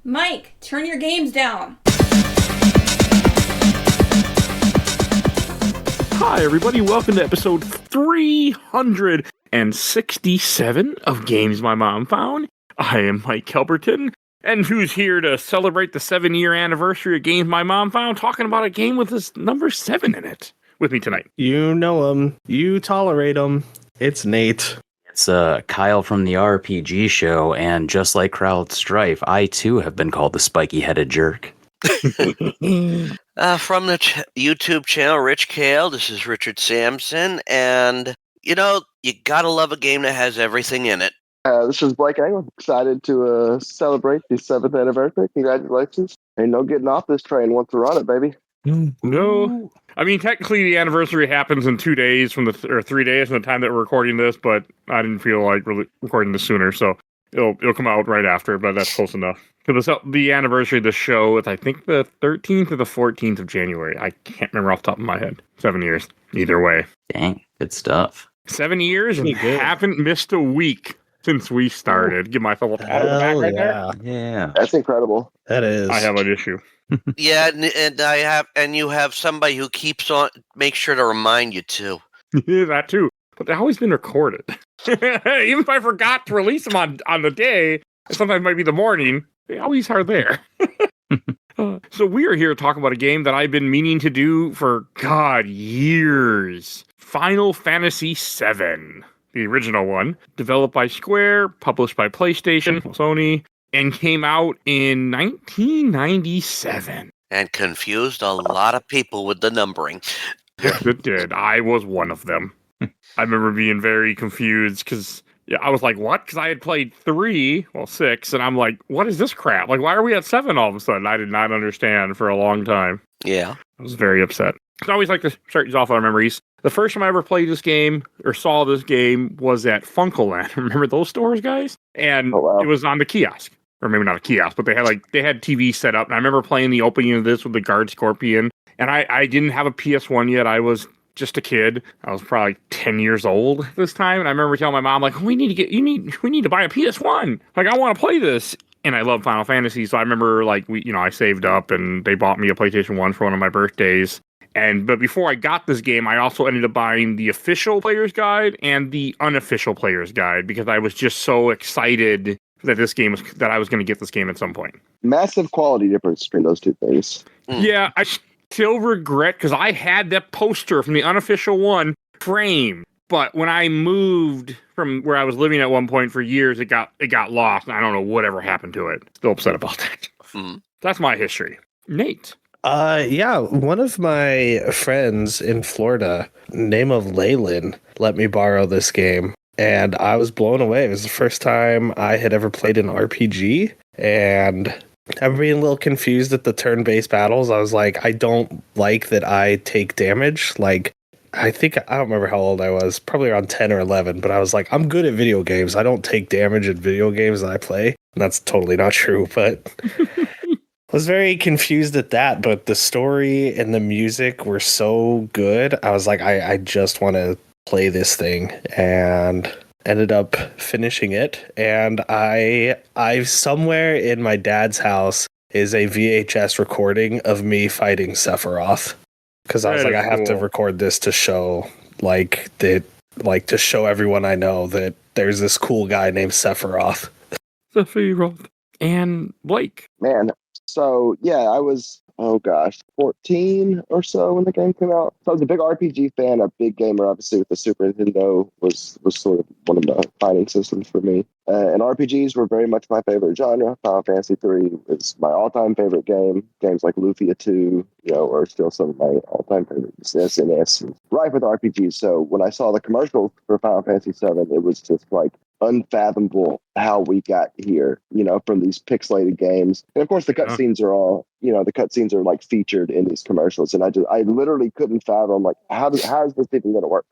Mike, turn your games down. Hi, everybody. Welcome to episode 367 of Games My Mom Found. I am Mike Albertin, and who's here to celebrate the 7-year anniversary of Games My Mom Found, talking about a game with this number 7 in it with me tonight. You know him. You tolerate him. It's Nate. It's Kyle from the RPG show, and just like Crowd Strife, I too have been called the spiky-headed jerk. From the YouTube channel Rich Kale, this is Richard Sampson, and you gotta love a game that has everything in it. This is Blake England. Excited to celebrate the 7th anniversary. Congratulations. Ain't no getting off this train once we run it, baby. No. I mean, technically, the anniversary happens in 2 days or 3 days from the time that we're recording this, but I didn't feel like really recording this sooner, so it'll come out right after, but that's close enough. Because the anniversary of the show is, I think, the 13th or the 14th of January. I can't remember off the top of my head. 7 years. Either way. Dang, good stuff. 7 years and haven't missed a week since we started. Give myself a pat on the back right there. Yeah. That's incredible. That is. I have an issue. Yeah, and you have somebody who keeps on, make sure to remind you too. That too. But they've always been recorded. Even if I forgot to release them on the day, sometimes it might be the morning, they always are there. So we are here to talk about a game that I've been meaning to do for, years. Final Fantasy VII. The original one. Developed by Square, published by PlayStation, Sony, and came out in 1997. And confused a lot of people with the numbering. Yes, it did. I was one of them. I remember being very confused because I was like, what? Because I had played 6, and I'm like, what is this crap? Like, why are we at 7 all of a sudden? I did not understand for a long time. Yeah. I was very upset. I always like to start these off on memories. The first time I ever played this game or saw this game was at Funkoland. Remember those stores, guys? And It was on the kiosk. Or maybe not a kiosk, but they had TV set up. And I remember playing the opening of this with the guard scorpion. And I didn't have a PS1 yet. I was just a kid. I was probably 10 years old this time. And I remember telling my mom, like, we need to buy a PS1. Like, I want to play this. And I love Final Fantasy. So I remember, like, I saved up and they bought me a PlayStation 1 for one of my birthdays. But before I got this game, I also ended up buying the official player's guide and the unofficial player's guide because I was just so excited that that I was going to get this game at some point. Massive quality difference between those two things. Yeah, I still regret because I had that poster from the unofficial one framed, but when I moved from where I was living at one point for years, it got lost, and I don't know whatever happened to it. Still upset about that. That's my history. Nate. One of my friends in Florida, name of Leyland, let me borrow this game. And I was blown away. It was the first time I had ever played an RPG. And I was being a little confused at the turn-based battles. I was like, I don't like that I take damage. Like, I don't remember how old I was. Probably around 10 or 11. But I was like, I'm good at video games. I don't take damage in video games that I play. And that's totally not true. But I was very confused at that. But the story and the music were so good. I was like, I just want to play this thing, and ended up finishing it. And I somewhere in my dad's house is a VHS recording of me fighting Sephiroth, because I was like, I have to record this to show to show everyone I know that there's this cool guy named Sephiroth. And Blake. Man, so yeah, I was 14 or so when the game came out. So I was a big RPG fan, a big gamer, obviously, with the Super Nintendo was sort of one of the defining systems for me. And RPGs were very much my favorite genre. Final Fantasy III is my all-time favorite game. Games like Lufia 2, are still some of my all-time favorites. SNS, rife with RPGs. So when I saw the commercials for Final Fantasy VII, it was just like unfathomable how we got here, from these pixelated games. And of course, the cutscenes are all, the cutscenes are like featured in these commercials. And I literally couldn't fathom, like, how is this even going to work?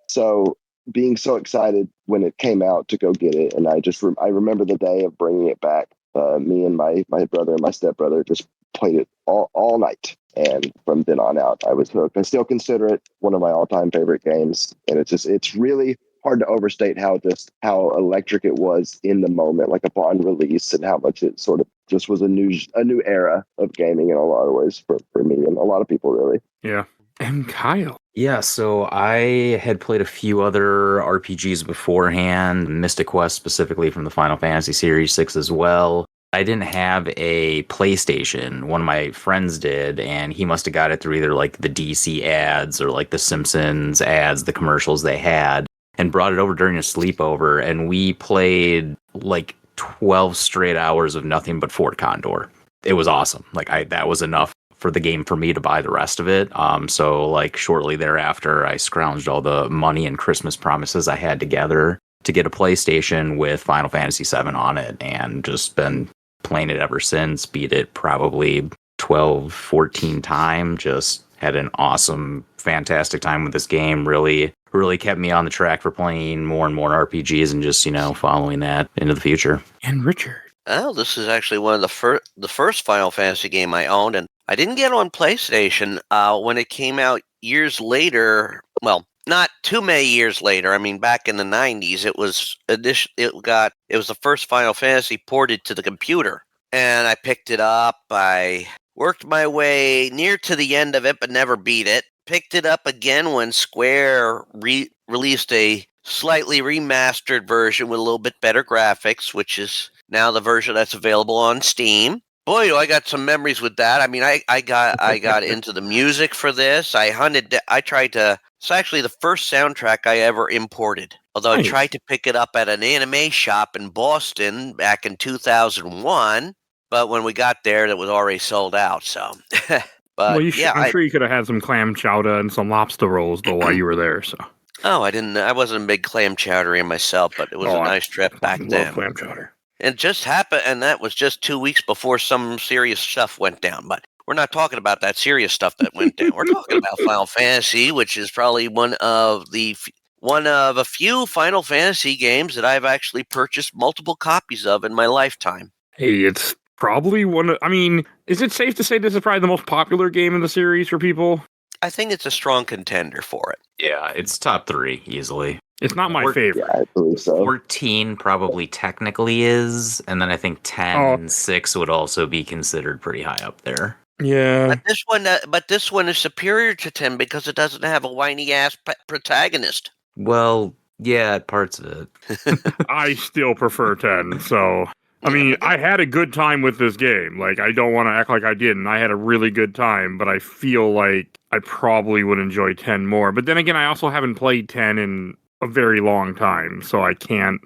So being so excited when it came out to go get it. And I remember the day of bringing it back. Me and my brother and my stepbrother just played it all night. And from then on out, I was hooked. I still consider it one of my all-time favorite games. And it's really hard to overstate how electric it was in the moment, like upon release, and how much it sort of just was a new era of gaming in a lot of ways for me and a lot of people, really. Yeah. And Kyle. Yeah, so I had played a few other RPGs beforehand, Mystic Quest specifically from the Final Fantasy Series 6 as well. I didn't have a PlayStation. One of my friends did, and he must have got it through either like the DC ads or like the Simpsons ads, the commercials they had, and brought it over during a sleepover, and we played like 12 straight hours of nothing but Fort Condor. It was awesome. Like that was enough for the game for me to buy the rest of it. So like shortly thereafter, I scrounged all the money and Christmas promises I had together to get a PlayStation with Final Fantasy VII on it, and just been playing it ever since. Beat it probably 12, 14 times. Just had an awesome, fantastic time with this game. Really kept me on the track for playing more and more RPGs and just, following that into the future. And Richard. Oh, this is actually one of the first Final Fantasy game I owned, and I didn't get on PlayStation when it came out years later. Well, not too many years later. I mean, back in the 90s, it was the first Final Fantasy ported to the computer, and I picked it up. I worked my way near to the end of it, but never beat it. Picked it up again when Square released a slightly remastered version with a little bit better graphics, which is now the version that's available on Steam. Boy, do I got some memories with that. I mean, I got into the music for this. It's actually the first soundtrack I ever imported. Although Nice. I tried to pick it up at an anime shop in Boston back in 2001, but when we got there, it was already sold out. So, but Well, I'm sure you could have had some clam chowder and some lobster rolls though while you were there. So. Oh, I wasn't a big clam chowdery myself, but it was a nice trip back then. Love clam chowder. It just happened, and that was just 2 weeks before some serious stuff went down. But we're not talking about that serious stuff that went down. We're talking about Final Fantasy, which is probably one of a few Final Fantasy games that I've actually purchased multiple copies of in my lifetime. Hey, it's probably is it safe to say this is probably the most popular game in the series for people? I think it's a strong contender for it. Yeah, it's top 3 easily. It's not my favorite. Yeah, I believe so. 14 probably technically is, and then I think 10 and 6 would also be considered pretty high up there. Yeah. But this one is superior to 10 because it doesn't have a whiny ass protagonist. Well, yeah, parts of it. I still prefer 10, so I mean, I had a good time with this game. Like, I don't want to act like I didn't. I had a really good time, but I feel like I probably would enjoy 10 more. But then again, I also haven't played 10 in a very long time, so I can't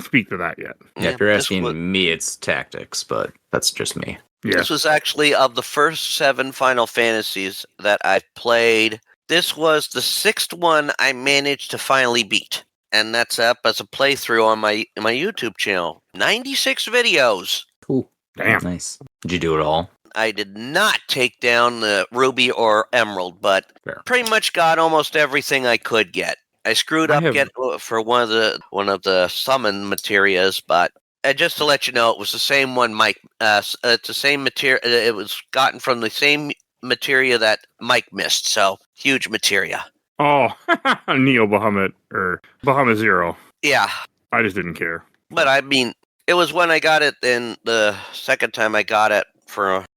speak to that yet. Yeah, if you're asking me, it's tactics, but that's just me. Yeah. This was actually of the first 7 Final Fantasies that I've played. This was the 6th one I managed to finally beat. And that's up as a playthrough on my YouTube channel. 96 videos. Ooh, damn. Nice. Did you do it all? I did not take down the Ruby or Emerald, but pretty much got almost everything I could get. I screwed up for one of the summon materias, but just to let you know, it was the same one, Mike. It's the same material. It was gotten from the same materia that Mike missed. So huge materia. Oh, Neo Bahamut or Bahamut Zero. Yeah. I just didn't care. But I mean, it was when I got it, and the second time I got it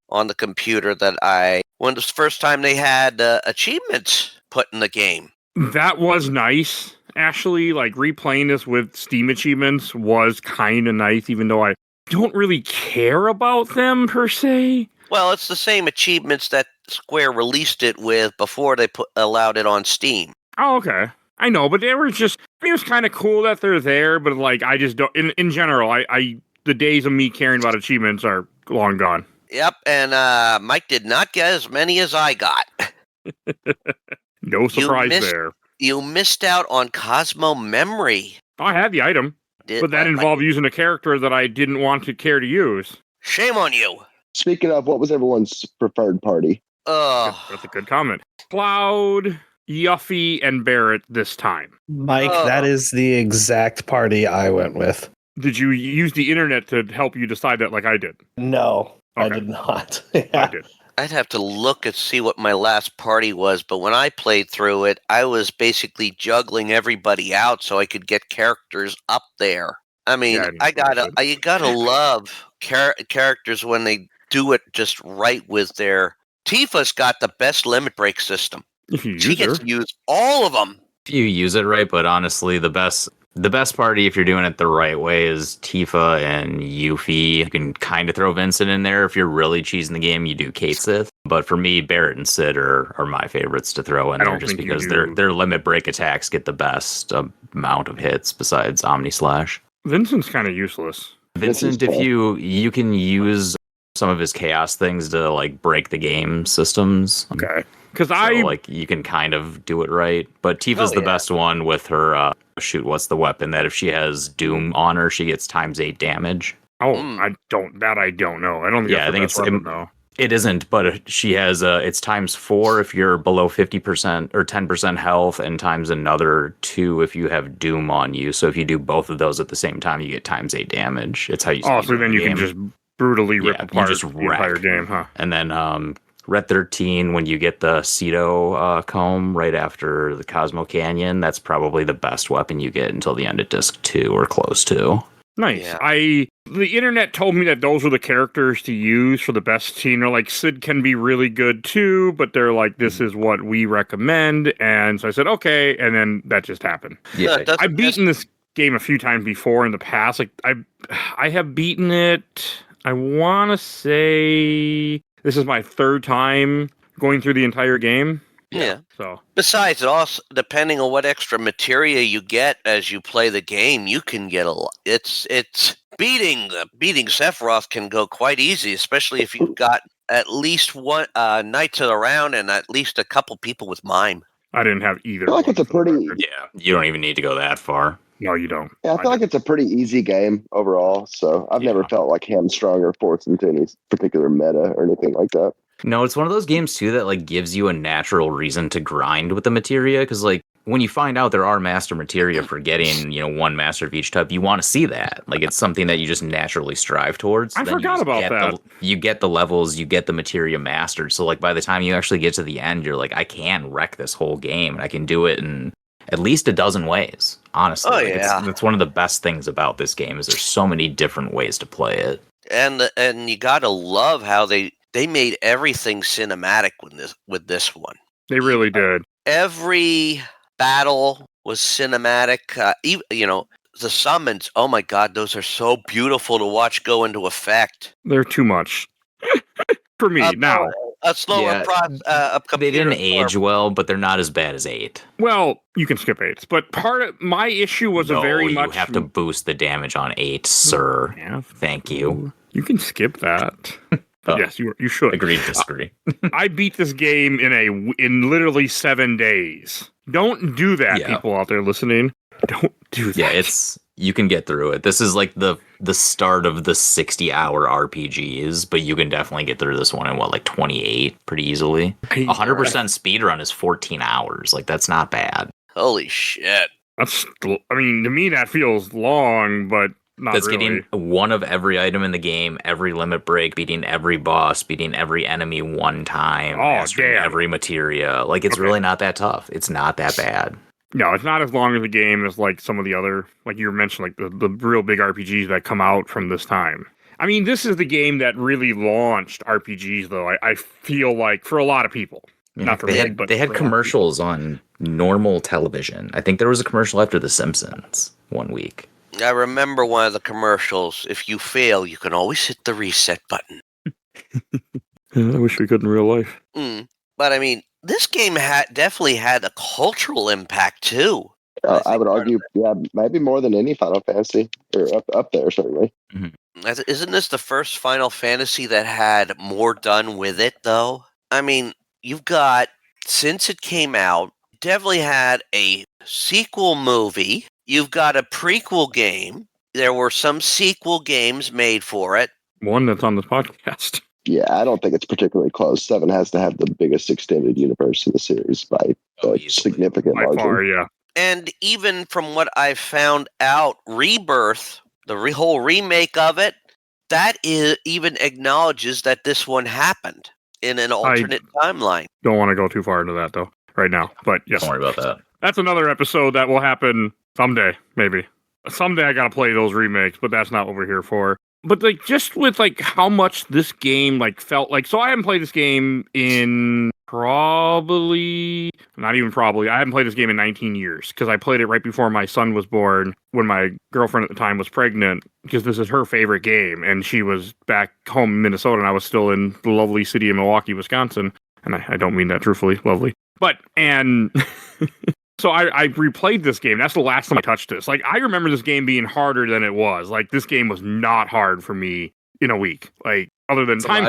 on the computer when it was the first time they had achievements put in the game. That was nice. Actually, like replaying this with Steam achievements was kind of nice, even though I don't really care about them per se. Well, it's the same achievements that Square released it with before they allowed it on Steam. Oh, okay. I know, but it was kind of cool that they're there, but like, I just don't, in general, the days of me caring about achievements are long gone. Yep, and Mike did not get as many as I got. No surprise there. You missed out on Cosmo Memory. I had the item, but that involved using a character that I didn't want to care to use. Shame on you. Speaking of, what was everyone's preferred party? That's a good comment. Cloud, Yuffie, and Barrett this time. Mike, that is the exact party I went with. Did you use the internet to help you decide that like I did? No, Okay. I did not. I did. I'd have to look and see what my last party was, but when I played through it, I was basically juggling everybody out so I could get characters up there. I mean, Yeah, you gotta love characters when they do it just right with their. Tifa's got the best limit break system. if you She use gets her. to use all of them. If you use it right, but honestly, the best party, if you're doing it the right way, is Tifa and Yuffie. You can kind of throw Vincent in there. If you're really cheesing the game, you do Kate Sith. But for me, Barrett and Sid are my favorites to throw in there just because their limit break attacks get the best amount of hits besides Omni Slash. Vincent's kind of useless. Vincent, if you can use some of his chaos things to like break the game systems. Okay. Because like you can kind of do it right, but Tifa's the best one with her what's the weapon that if she has Doom on her, she gets ×8 damage. Oh, I don't know. I don't think I think it's weapon, though. It isn't, but she has it's ×4 if you're below 50% or 10% health, and times another 2 if you have Doom on you. So if you do both of those at the same time, you get ×8 damage. It's how you. Oh, so then you can just brutally rip apart the entire game, huh? And then Red 13, when you get the Ceto comb right after the Cosmo Canyon, that's probably the best weapon you get until the end of Disc 2 or close to. Nice. Yeah. The internet told me that those were the characters to use for the best team. They're like, Sid can be really good too, but they're like, this is what we recommend. And so I said, okay. And then that just happened. Yeah. I've beaten this game a few times before in the past. Like I have beaten it. I want to say this is my third time going through the entire game. Yeah. So besides, also depending on what extra materia you get as you play the game, you can get a lot. It's beating Sephiroth can go quite easy, especially if you've got at least one Knights of the Round and at least a couple people with Mime. I didn't have either. I feel like it's a pretty. Yeah, you don't even need to go that far. No, you don't. Yeah, I feel like it's a pretty easy game overall. So I've never felt like hamstrung or forced into any particular meta or anything like that. No, it's one of those games too that like gives you a natural reason to grind with the materia, because like when you find out there are master materia for getting, one master of each type, you want to see that. Like it's something that you just naturally strive towards. I forgot about that. You get the levels, you get the materia mastered. So like by the time you actually get to the end, you're like, I can wreck this whole game and I can do it in at least a dozen ways. Honestly, that's one of the best things about this game is there's so many different ways to play it. And you gotta love how they made everything cinematic with this one. They really did. Every battle was cinematic. Even the summons. Oh my God, those are so beautiful to watch go into effect. They're too much for me now. A slower they didn't age well, but they're not as bad as 8. Well, you can skip 8, but part of my issue was you have to boost the damage on 8, sir. Yeah, thank you. You can skip that. Yes, you should. Agree to disagree. I beat this game in literally 7 days. Don't do that, people out there listening. Don't do that. Yeah, you can get through it. This is like the start of the 60-hour RPGs, but you can definitely get through this one in 28 pretty easily. 100% speedrun is 14 hours. Like that's not bad. Holy shit. To me that feels long, but That's really. Getting one of every item in the game, every limit break, beating every boss, beating every enemy one time, mastering every materia. Like, it's really not that tough. It's not that bad. No, it's not as long as the game as, like, some of the other, like you mentioned, like, the real big RPGs that come out from this time. I mean, this is the game that really launched RPGs, though, I feel like, for a lot of people. Yeah, not for me, but they had commercials on normal television. I think there was a commercial after The Simpsons one week. I remember one of the commercials. If you fail, you can always hit the reset button. I wish we could in real life. But I mean, this game definitely had a cultural impact too. I would argue, maybe more than any Final Fantasy, or up there certainly. Mm-hmm. Isn't this the first Final Fantasy that had more done with it, though? I mean, you've got, since it came out, definitely had a sequel movie. You've got a prequel game. There were some sequel games made for it. One that's on this podcast. Yeah, I don't think it's particularly close. 7 has to have the biggest extended universe in the series by a significant margin. Far, yeah. And even from what I've found out, Rebirth, the whole remake of it, that even acknowledges that this one happened. in an alternate timeline. Don't want to go too far into that though right now. But yes, Don't worry about that. That's another episode that will happen someday, maybe. Someday I gotta play those remakes, but that's not what we're here for. But like, just with like how much this game like felt like. So I haven't played this game in not even probably. I haven't played this game in 19 years because I played it right before my son was born when my girlfriend at the time was pregnant because this is her favorite game and she was back home in Minnesota and I was still in the lovely city of Milwaukee, Wisconsin. And I don't mean that truthfully, lovely. But, and so I replayed this game. That's the last time I touched this. Like, I remember this game being harder than it was. Like, this game was not hard for me in a week. Like, other than time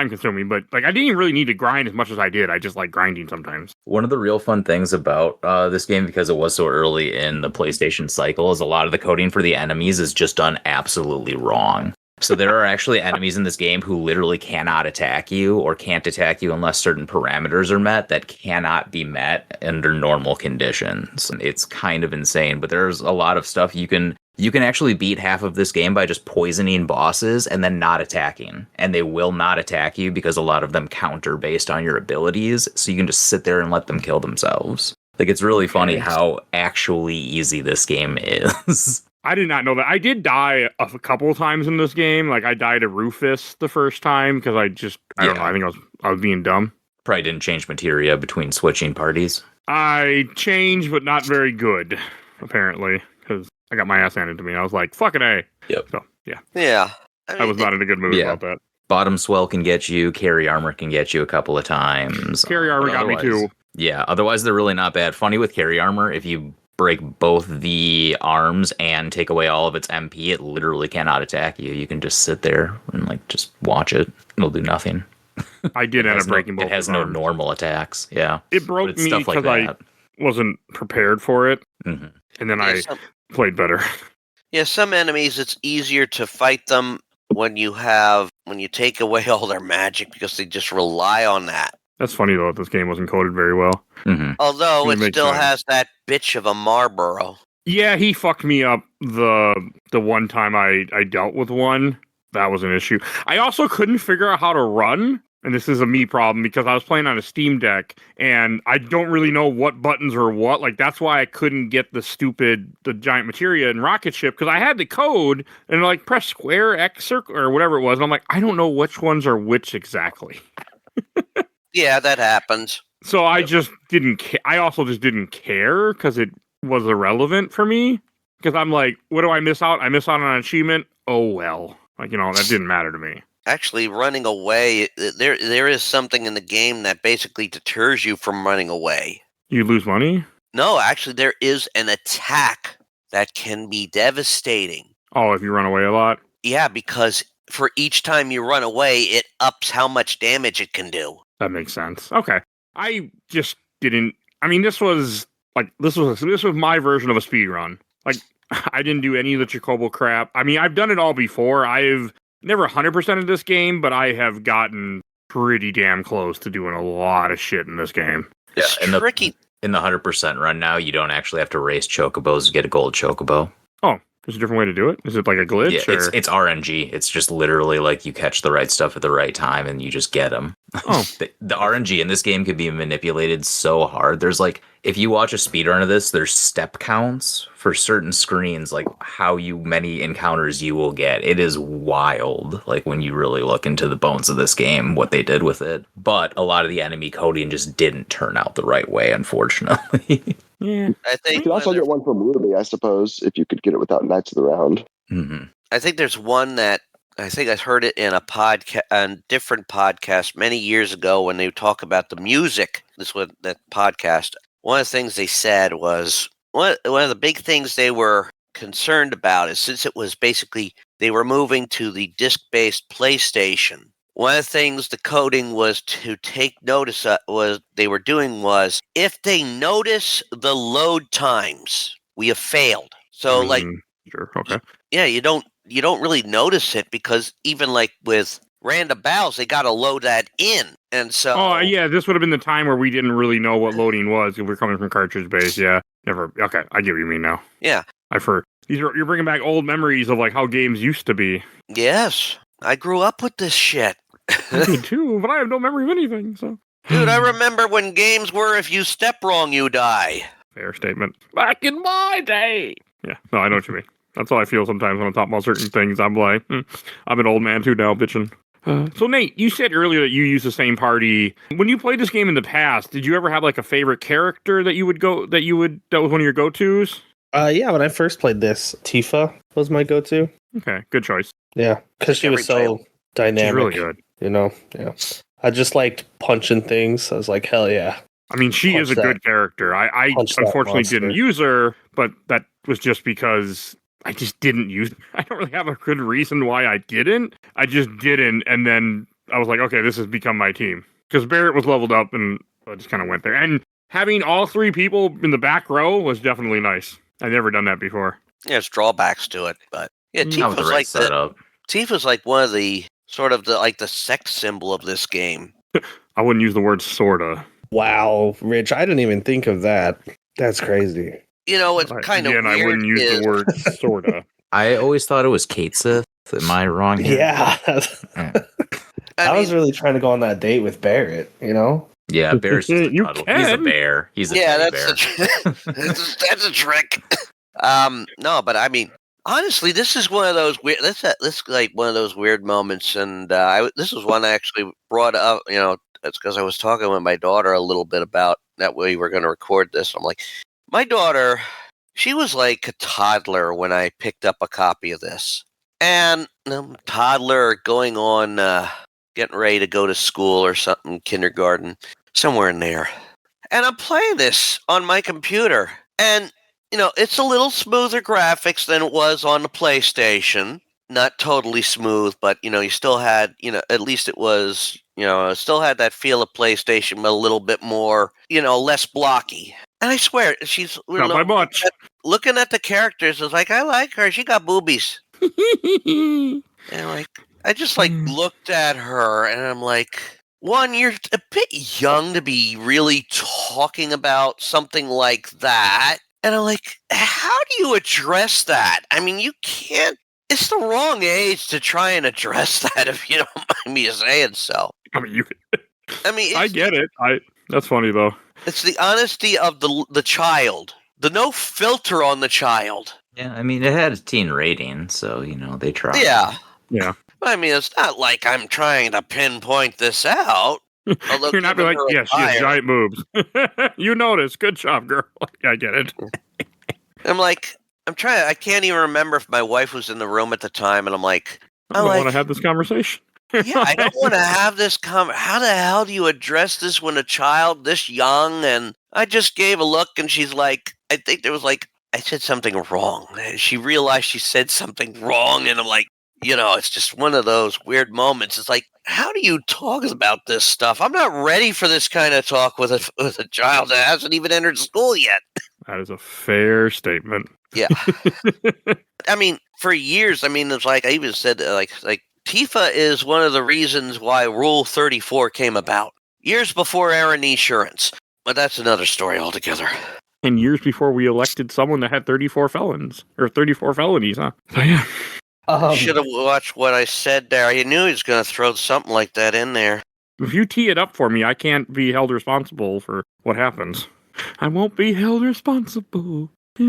consuming. But, like, I didn't even really need to grind as much as I did. I just like grinding sometimes. One of the real fun things about this game, because it was so early in the PlayStation cycle, is a lot of the coding for the enemies is just done absolutely wrong. So there are actually enemies in this game who literally cannot attack you or can't attack you unless certain parameters are met that cannot be met under normal conditions. It's kind of insane, but there's a lot of stuff you can actually beat half of this game by just poisoning bosses and then not attacking. And they will not attack you because a lot of them counter based on your abilities. So you can just sit there and let them kill themselves. Like, it's really funny how actually easy this game is. I did not know that. I did die a couple of times in this game. Like, I died to Rufus the first time because I don't know. I think I was being dumb. Probably didn't change materia between switching parties. I changed, but not very good, apparently, because I got my ass handed to me. I was like, fucking A. Yep. So, yeah. Yeah. I was not in a good mood about that. Bottom swell can get you. Carry armor can get you a couple of times. Carry armor got me too. Yeah, otherwise they're really not bad. Funny with carry armor, if you break both the arms and take away all of its MP, it literally cannot attack you. You can just sit there and like just watch it. It'll do nothing. I did end up breaking both. It has no normal attacks. Yeah, it broke me because I wasn't prepared for it, and then I played better. Yeah, some enemies it's easier to fight them when you take away all their magic because they just rely on that. That's funny though. This game wasn't coded very well. Although it still has that bitch of a Marlboro. Yeah, he fucked me up the one time I dealt with one. That was an issue. I also couldn't figure out how to run. And this is a me problem because I was playing on a Steam Deck and I don't really know what buttons are what. Like, that's why I couldn't get the giant materia and rocket ship because I had the code and like press square, X, circle, or whatever it was. And I'm like, I don't know which ones are which exactly. Yeah, that happens. So I just didn't I also just didn't care because it was irrelevant for me. Because I'm like, what do I miss out? I miss out on an achievement? Oh, well. Like, that didn't matter to me. Actually, running away, there is something in the game that basically deters you from running away. You lose money? No, actually, there is an attack that can be devastating. Oh, if you run away a lot? Yeah, because for each time you run away, it ups how much damage it can do. That makes sense. Okay. I just didn't. I mean, this was my version of a speed run. Like, I didn't do any of the Chocobo crap. I mean, I've done it all before. I've never 100%ed this game, but I have gotten pretty damn close to doing a lot of shit in this game. It's tricky. In the 100% run now, you don't actually have to race Chocobos to get a gold Chocobo. Oh, there's a different way to do it? Is it like a glitch? Yeah, it's RNG. It's just literally like you catch the right stuff at the right time and you just get them. Oh. the RNG in this game can be manipulated so hard. There's like, if you watch a speedrun of this, there's step counts for certain screens, like how many encounters you will get. It is wild, like when you really look into the bones of this game, what they did with it. But a lot of the enemy coding just didn't turn out the right way, unfortunately. Yeah, I think you could also get one from Ruby, I suppose, if you could get it without Knights of the Round. Mm-hmm. I think there's one that I think I heard it in a different podcast many years ago when they talk about the music. That podcast. One of the things they said was one of the big things they were concerned about is since it was basically they were moving to the disc-based PlayStation. One of the things the coding was to take notice of was if they notice the load times, we have failed. So sure, okay. Yeah, you don't really notice it because even like with random battles, they got to load that in, and so. Oh yeah, this would have been the time where we didn't really know what loading was if we're coming from cartridge base. Yeah, never. Okay, I get what you mean now. Yeah, you're bringing back old memories of like how games used to be. Yes, I grew up with this shit. I did too, but I have no memory of anything. So, Dude, I remember when games were if you step wrong, you die. fair statement. Back in my day. Yeah, no, I know what you mean. That's how I feel sometimes when I talk about certain things. I'm like, I'm an old man too now, bitching. So Nate, you said earlier that you use the same party. When you played this game in the past, did you ever have like a favorite character that was one of your go-tos? Yeah, when I first played this, Tifa was my go-to. Okay, good choice. Yeah, because she was so dynamic. She's really good. Yeah. I just liked punching things. I was like, hell yeah. I mean, she is a good character. I unfortunately didn't use her, but that was just because I just didn't use her. I don't really have a good reason why I didn't. I just didn't, and then I was like, okay, this has become my team. Because Barrett was leveled up, and I just kind of went there. And having all three people in the back row was definitely nice. I've never done that before. There's drawbacks to it, but yeah, Tifa's like one of the sort of the sex symbol of this game. I wouldn't use the word sorta. Wow, Rich, I didn't even think of that. That's crazy. You know, it's kind of weird. I wouldn't use the word sorta. I always thought it was Kate Sith. Am I wrong here? Yeah. I was really trying to go on that date with Barrett, you know? Yeah, Barrett's just a cuddle. He's a bear. He's a bear. That's a trick. No, but I mean, honestly, this is one of those weird. This is like one of those weird moments, and this was one I actually brought up. You know, it's because I was talking with my daughter a little bit about that we were going to record this. I'm like, my daughter, she was like a toddler when I picked up a copy of this, and toddler going on, getting ready to go to school or something, kindergarten, somewhere in there, and I'm playing this on my computer, and you know, it's a little smoother graphics than it was on the PlayStation. Not totally smooth, but, you know, you still had, you know, at least it was, you know, it still had that feel of PlayStation, but a little bit more, you know, less blocky. And I swear, not by much. Looking at the characters, it's like, I like her. She got boobies. And I just looked at her and I'm like, one, you're a bit young to be really talking about something like that. And I'm like, how do you address that? I mean, you can't. It's the wrong age to try and address that, if you don't mind me saying so. I mean, I get it. That's funny though. It's the honesty of the child, the no filter on the child. Yeah, I mean, it had a teen rating, so you know they tried. Yeah. I mean, it's not like I'm trying to pinpoint this out. You're not like, yes, she has giant boobs. You notice. Good job, girl. I get it. I can't even remember if my wife was in the room at the time, and I'm like, I don't want to have this conversation. Yeah, I don't want to have this how the hell do you address this when a child this young? And I just gave a look, and she's like, I think there was I said something wrong. She realized she said something wrong, and I'm like, you know, it's just one of those weird moments. It's like, how do you talk about this stuff? I'm not ready for this kind of talk with a child that hasn't even entered school yet. That is a fair statement. Yeah. I mean, for years, I mean, it's like I even said, like Tifa is one of the reasons why Rule 34 came about. Years before Aaron Insurance. But that's another story altogether. And years before we elected someone that had 34 felonies, huh? So, yeah. Should have watched what I said there. I knew he was going to throw something like that in there. If you tee it up for me, I can't be held responsible for what happens. I won't be held responsible. All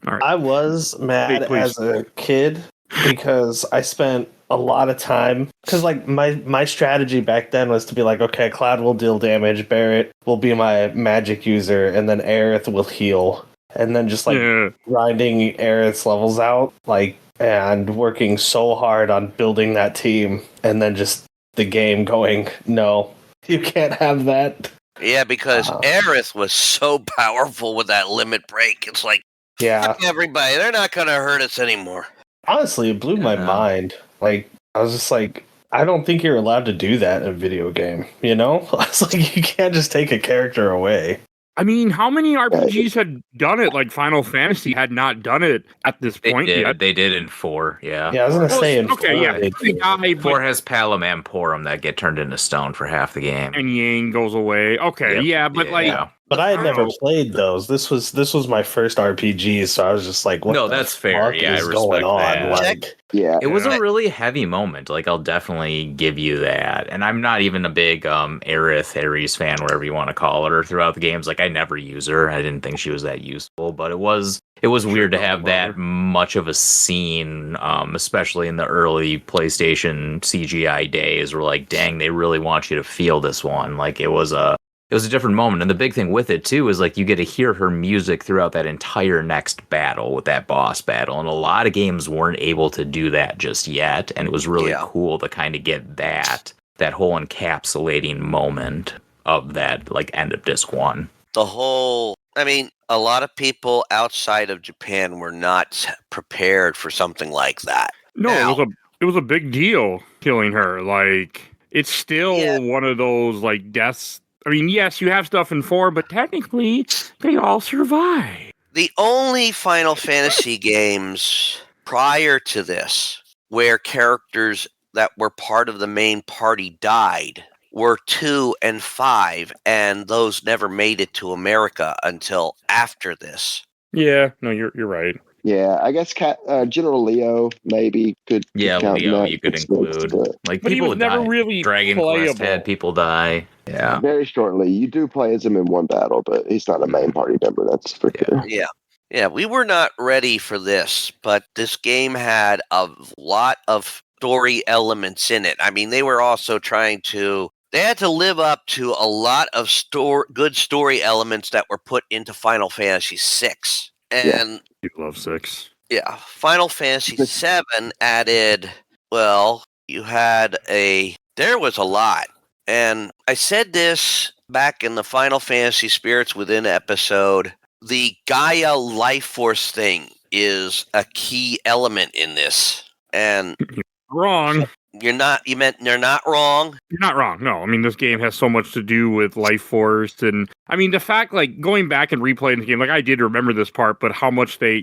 right. I was mad as a kid because I spent a lot of time, because my strategy back then was to be like, okay, Cloud will deal damage, Barrett will be my magic user, and then Aerith will heal. And then just grinding Aerith's levels out, and working so hard on building that team, and then just the game going, no, you can't have that. Yeah, because Aerith was so powerful with that limit break. It's like, fuck everybody, they're not going to hurt us anymore. Honestly, it blew my mind. I was just like, I don't think you're allowed to do that in a video game, you know? I was like, you can't just take a character away. I mean, how many RPGs had done it? Like Final Fantasy had not done it at this point yet. They did in 4, yeah. Yeah, I was going to say in 4. Yeah. 4 has Palom and Porum that get turned into stone for half the game. And Yang goes away. Okay, but But I had never Oh. played those. This was my first RPG, so I was just like, "What No, the that's fair. fuck Yeah, I is going respect on?" that. Like, Yeah. It was Yeah. a really heavy moment. Like, I'll definitely give you that. And I'm not even a big Ares fan, whatever you want to call it, or throughout the games. Like, I never use her. I didn't think she was that useful, but it was weird to have that much of a scene, especially in the early PlayStation CGI days, where like, dang, they really want you to feel this one. Like, it was a different moment. And the big thing with it too is like you get to hear her music throughout that entire next battle with that boss battle. And a lot of games weren't able to do that just yet. And it was really cool to kind of get that whole encapsulating moment of that like end of disc 1. A lot of people outside of Japan were not prepared for something like that. No, it was a big deal killing her. Like, it's still one of those like deaths. I mean, yes, you have stuff in 4, but technically they all survive. The only Final Fantasy games prior to this where characters that were part of the main party died were 2 and 5, and those never made it to America until after this. Yeah, no, you're right. Yeah, I guess General Leo maybe could count Leo that you could include. Like, but people he was never die. really Dragon playable. Quest had people die. Yeah. Very shortly. You do play as him in one battle, but he's not a main party member, that's for sure. Yeah, we were not ready for this, but this game had a lot of story elements in it. I mean, they were also they had to live up to a lot of good story elements that were put into Final Fantasy VI. And you love 6. Yeah, Final Fantasy VII added, there was a lot. And I said this back in the Final Fantasy Spirits Within episode. The Gaia life force thing is a key element in this. And wrong. You're not wrong. You're not wrong. No, I mean, this game has so much to do with life force, and I mean, the fact, like, going back and replaying the game, like, I did remember this part, but how much they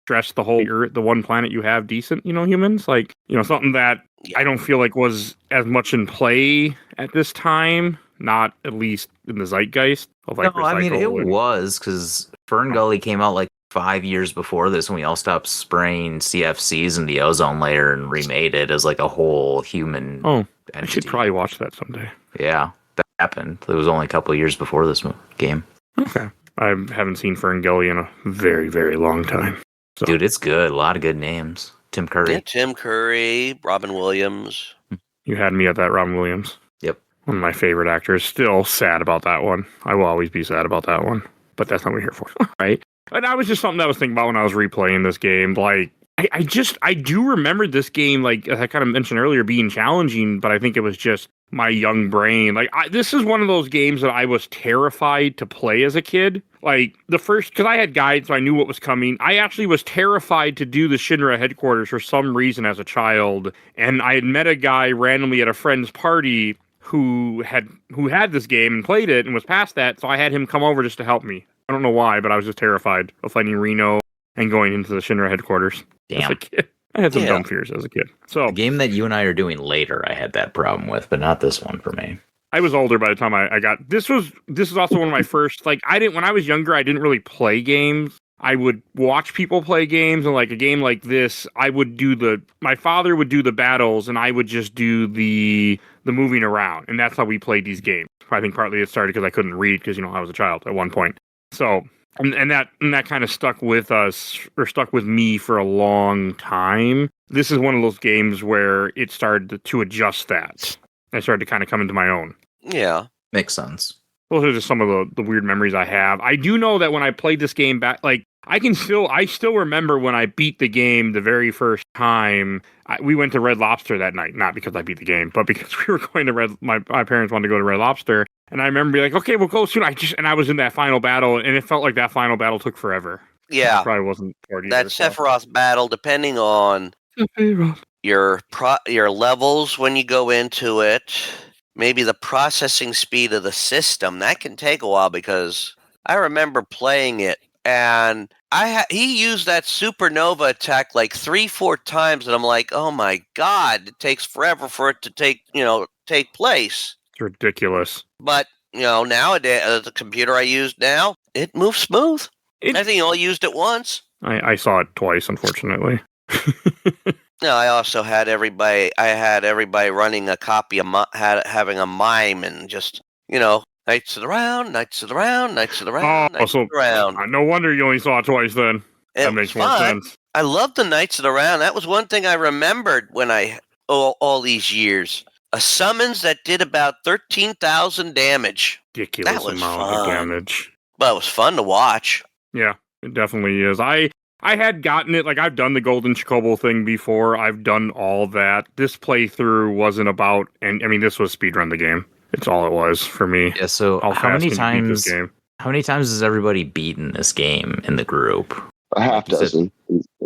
stressed the whole the one planet you have decent, humans, like, something that I don't feel like was as much in play at this time, not at least in the zeitgeist of like. No, I mean, it was, because Fern Gully came out like 5 years before this, when we all stopped spraying CFCs in the ozone layer and remade it as like a whole human entity. I should probably watch that someday. Yeah, that happened. It was only a couple of years before this game. Okay. I haven't seen Fern Gully in a very, very long time. So. Dude, it's good. A lot of good names. Tim Curry. Yeah, Tim Curry, Robin Williams. You had me at that, Robin Williams. Yep. One of my favorite actors. Still sad about that one. I will always be sad about that one. But that's not what we're here for, right? And that was just something that I was thinking about when I was replaying this game. Like, I do remember this game, like, as I kind of mentioned earlier, being challenging, but I think it was just my young brain. Like, this is one of those games that I was terrified to play as a kid. Like, because I had guides, so I knew what was coming. I actually was terrified to do the Shinra headquarters for some reason as a child. And I had met a guy randomly at a friend's party who had this game and played it and was past that, so I had him come over just to help me. I don't know why, but I was just terrified of fighting Reno and going into the Shinra headquarters. Damn. As a kid. I had some dumb fears as a kid. So the game that you and I are doing later, I had that problem with, but not this one for me. I was older by the time I got this is also one of my first, like, when I was younger, I didn't really play games. I would watch people play games, and like a game like this, my father would do the battles and I would just do the moving around, and that's how we played these games. I think partly it started because I couldn't read because I was a child at one point. So and that kind of stuck with me for a long time. This is one of those games where it started to adjust that. I started to kind of come into my own. Yeah. Makes sense. Those are just some of the weird memories I have. I do know that when I played this game back, like, I still remember when I beat the game the very first time. We went to Red Lobster that night, not because I beat the game, but because we were going to my parents wanted to go to Red Lobster. And I remember being like, okay, we'll go soon. I was in that final battle, and it felt like that final battle took forever. Yeah. It probably wasn't 40. That Sephiroth battle, depending on your levels when you go into it, maybe the processing speed of the system, that can take a while, because I remember playing it, and he used that supernova attack like 3-4 times, and I'm like, oh my god, it takes forever for it to take place. It's ridiculous. But nowadays, the computer I use now, it moves smooth. I think you only used it once. I saw it twice, unfortunately. No, I also had everybody. I had everybody running a copy of having a mime and just Knights of the Round, Knights of the Round, Knights of the Round, Knights of the Round. No wonder you only saw it twice then. That makes more sense. I love the Knights of the Round. That was one thing I remembered when all these years. A summons that did about 13,000 damage. Ridiculous amount of damage. But it was fun to watch. Yeah, it definitely is. I had gotten it, I've done the Golden Chocobo thing before. I've done all that. This playthrough wasn't about, and I mean, this was speedrun the game. It's all it was for me. Yeah, so how many times has everybody beaten this game in the group? A half dozen,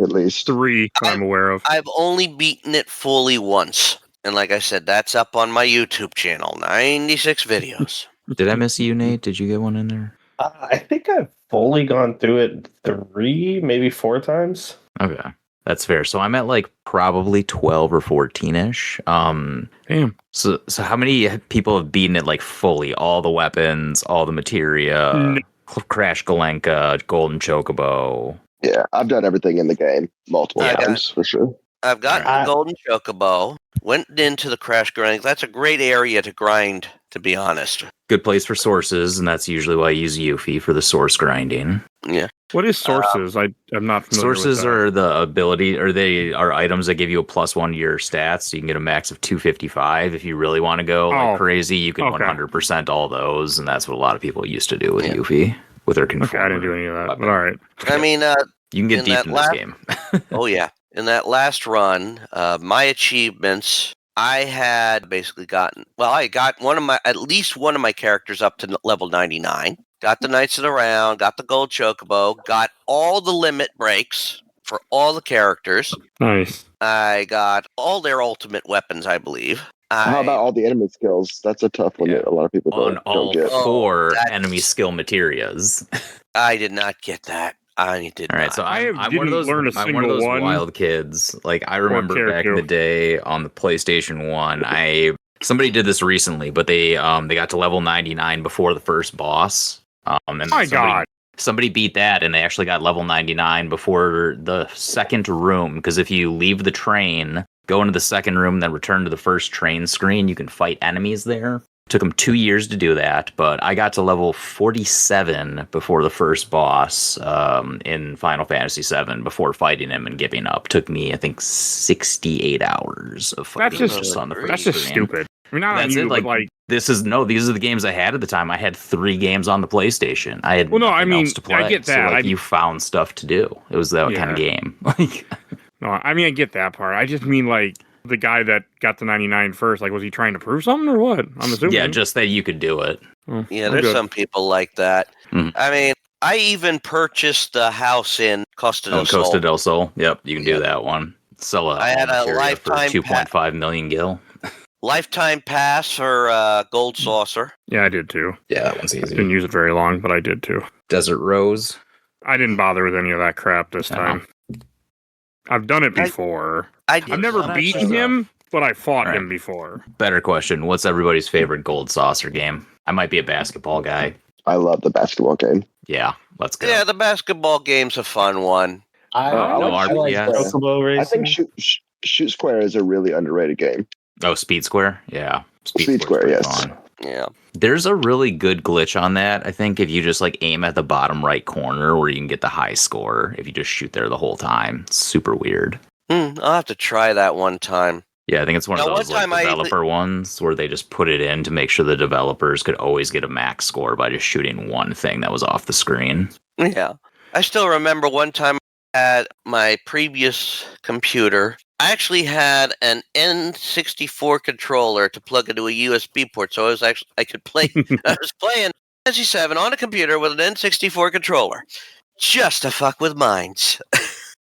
at least. 3 I'm aware of. I've only beaten it fully once. And like I said, that's up on my YouTube channel. 96 videos. Did I miss you, Nate? Did you get one in there? I think I've fully gone through it 3, maybe 4 times. Okay. That's fair. So I'm at probably 12 or 14-ish. Damn. So how many people have beaten it fully? All the weapons, all the materia, Crash Galenka, Golden Chocobo. Yeah, I've done everything in the game multiple times for sure. I've gotten the Golden Chocobo, went into the Crash Galenka. That's a great area to grind, to be honest. Good place for sources, and that's usually why I use Yuffie for the source grinding. Yeah. What is sources? I'm not familiar sources with that. are the ability, or they are items that give you a +1 to your stats, so you can get a max of 255. If you really want to go crazy, you can 100% all those, and that's what a lot of people used to do with Yuffie, with their controller. Okay, I didn't do any of that, but all right. I mean, you can get deep in this game. Oh, yeah. In that last run, my achievements, I had basically I got at least one of my characters up to level 99. Got the Knights of the Round, got the Gold Chocobo, got all the limit breaks for all the characters. Nice. I got all their ultimate weapons, I believe. How about all the enemy skills? That's a tough one that a lot of people don't get. All 4 enemy skill materias. I did not get that. I did all right, not. so I'm one of those wild kids. I remember back in the day on the PlayStation 1, somebody did this recently, but they got to level 99 before the first boss. And somebody beat that, and they actually got level 99 before the second room. Because if you leave the train, go into the second room, then return to the first train screen, you can fight enemies there. Took them 2 years to do that, but I got to level 47 before the first boss in Final Fantasy VII before fighting him and giving up. Took me, I think, 68 hours of fighting just on the first screen. That's just stupid. I mean, not that's on you, it. But these are the games I had at the time. I had 3 games on the PlayStation. I had nothing else to play. I get that. So, you found stuff to do. It was that kind of game. No, I mean, I get that part. I just mean, the guy that got the 99 first, was he trying to prove something or what? I'm assuming. Yeah, just that you could do it. Oh, yeah, there's some people like that. Mm. I mean, I even purchased the house in Costa del Sol. Costa del Sol. Yep, you can do that one. Sell I had a lifetime for 2.5 million gil. Lifetime pass for Gold Saucer. Yeah, I did too. Yeah, that one's easy. Didn't use it very long, but I did too. Desert Rose. I didn't bother with any of that crap this time. I've done it before. I've never beaten him, but I fought him before. Better question. What's everybody's favorite Gold Saucer game? I might be a basketball guy. I love the basketball game. Yeah, let's go. Yeah, the basketball game's a fun one. I think Shoot Square is a really underrated game. Oh, Speed Square? Yeah. Speed Square, yes. Fun. Yeah. There's a really good glitch on that. I think if you just aim at the bottom right corner where you can get the high score, if you just shoot there the whole time. It's super weird. I'll have to try that one time. Yeah, I think it's one of those developer ones where they just put it in to make sure the developers could always get a max score by just shooting one thing that was off the screen. Yeah. I still remember one time at my previous computer, I actually had an N64 controller to plug into a USB port, so I could play. I was playing Fantasy 7 on a computer with an N64 controller, just to fuck with minds.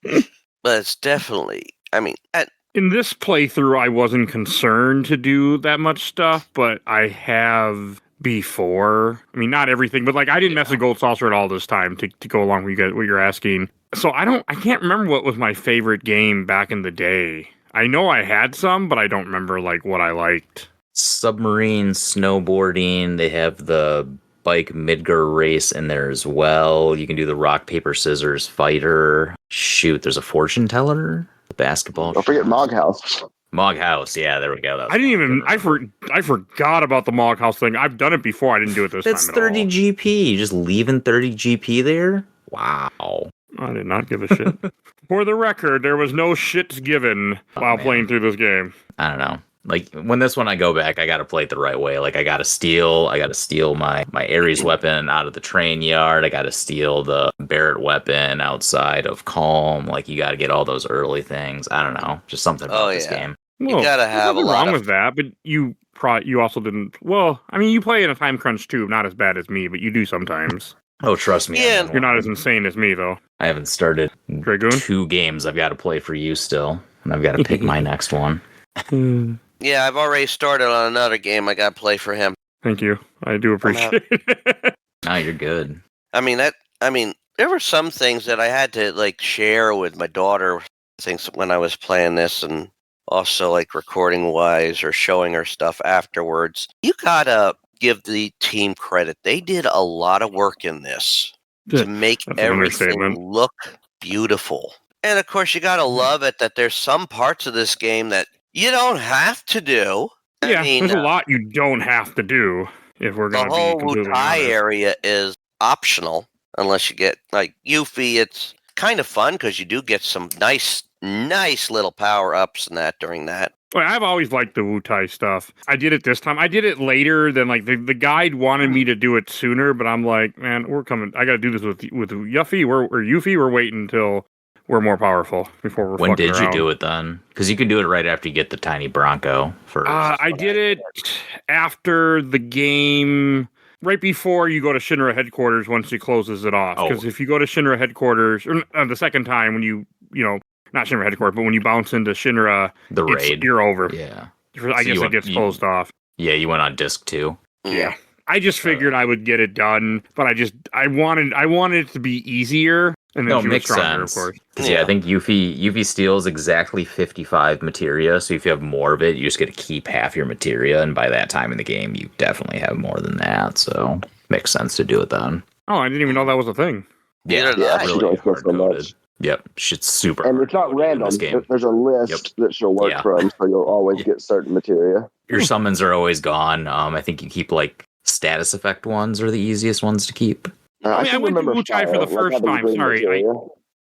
But it's definitely, in this playthrough, I wasn't concerned to do that much stuff, but I have before. I mean, not everything, but I didn't mess with Gold Saucer at all this time to go along with what you're asking. So I can't remember what was my favorite game back in the day. I know I had some, but I don't remember what I liked. submarine, snowboarding. They have the bike Midgar race in there as well. You can do the rock, paper, scissors fighter. Shoot, there's a fortune teller. The basketball. Don't forget Mog House. Mog House, yeah, there we go. I didn't even. I forgot about the Mog House thing. I've done it before. I didn't do it this That's time. That's 30 GP. Just leaving 30 GP there. Wow. I did not give a shit. For the record, there was no shits given while playing through this game. I don't know. Like when this one I go back, I gotta play it the right way. Like I gotta steal my Ares weapon out of the train yard. I gotta steal the Barrett weapon outside of Calm. Like you gotta get all those early things. I don't know. Just something about this game. You gotta have a lot wrong with that, but you also didn't. Well, I mean, you play in a time crunch too. Not as bad as me, but you do sometimes. Oh, trust me. Yeah. You're not as insane as me, though. I haven't started Dragoon? 2 games I've got to play for you still, and I've got to pick my next one. Yeah, I've already started on another game. I got to play for him. Thank you. I do appreciate it. No, you're good. I mean, there were some things that I had to like share with my daughter. Things when I was playing this, and also like recording wise or showing her stuff afterwards. You gotta give the team credit. They did a lot of work in this to make everything look beautiful. And of course, you gotta love it that there's some parts of this game that you don't have to do. Yeah, there's a lot you don't have to do if we're going to be completely honest. The whole Wutai area is optional unless you get like Yuffie. It's kind of fun because you do get some nice little power ups and that during that. Well, I've always liked the Wutai stuff. I did it this time. I did it later than like the guide wanted me to do it sooner, but I'm like, man, we're coming. I got to do this with Yuffie. Yuffie. We're waiting until we're more powerful before we're. When did you do it then? Because you can do it right after you get the tiny Bronco first. I did it after the game. Right before you go to Shinra headquarters, once he closes it off. Because if you go to Shinra headquarters, or the second time when you not Shinra headquarters, but when you bounce into Shinra, the raid, you're over. Yeah, I guess it gets closed off. Yeah, you went on disc 2. Yeah, I just figured I would get it done, but I wanted it to be easier. And then makes sense. Of course. Yeah, I think Yuffie steals exactly 55 materia, so if you have more of it, you just get to keep half your materia, and by that time in the game, you definitely have more than that, so makes sense to do it then. Oh, I didn't even know that was a thing. Yeah, really hard-coded. Yep, shit's super. And it's not random. There's a list that she'll work from, so you'll always get certain materia. Your summons are always gone. I think you keep like status effect ones are the easiest ones to keep. I went to Wutai for the first time. Sorry,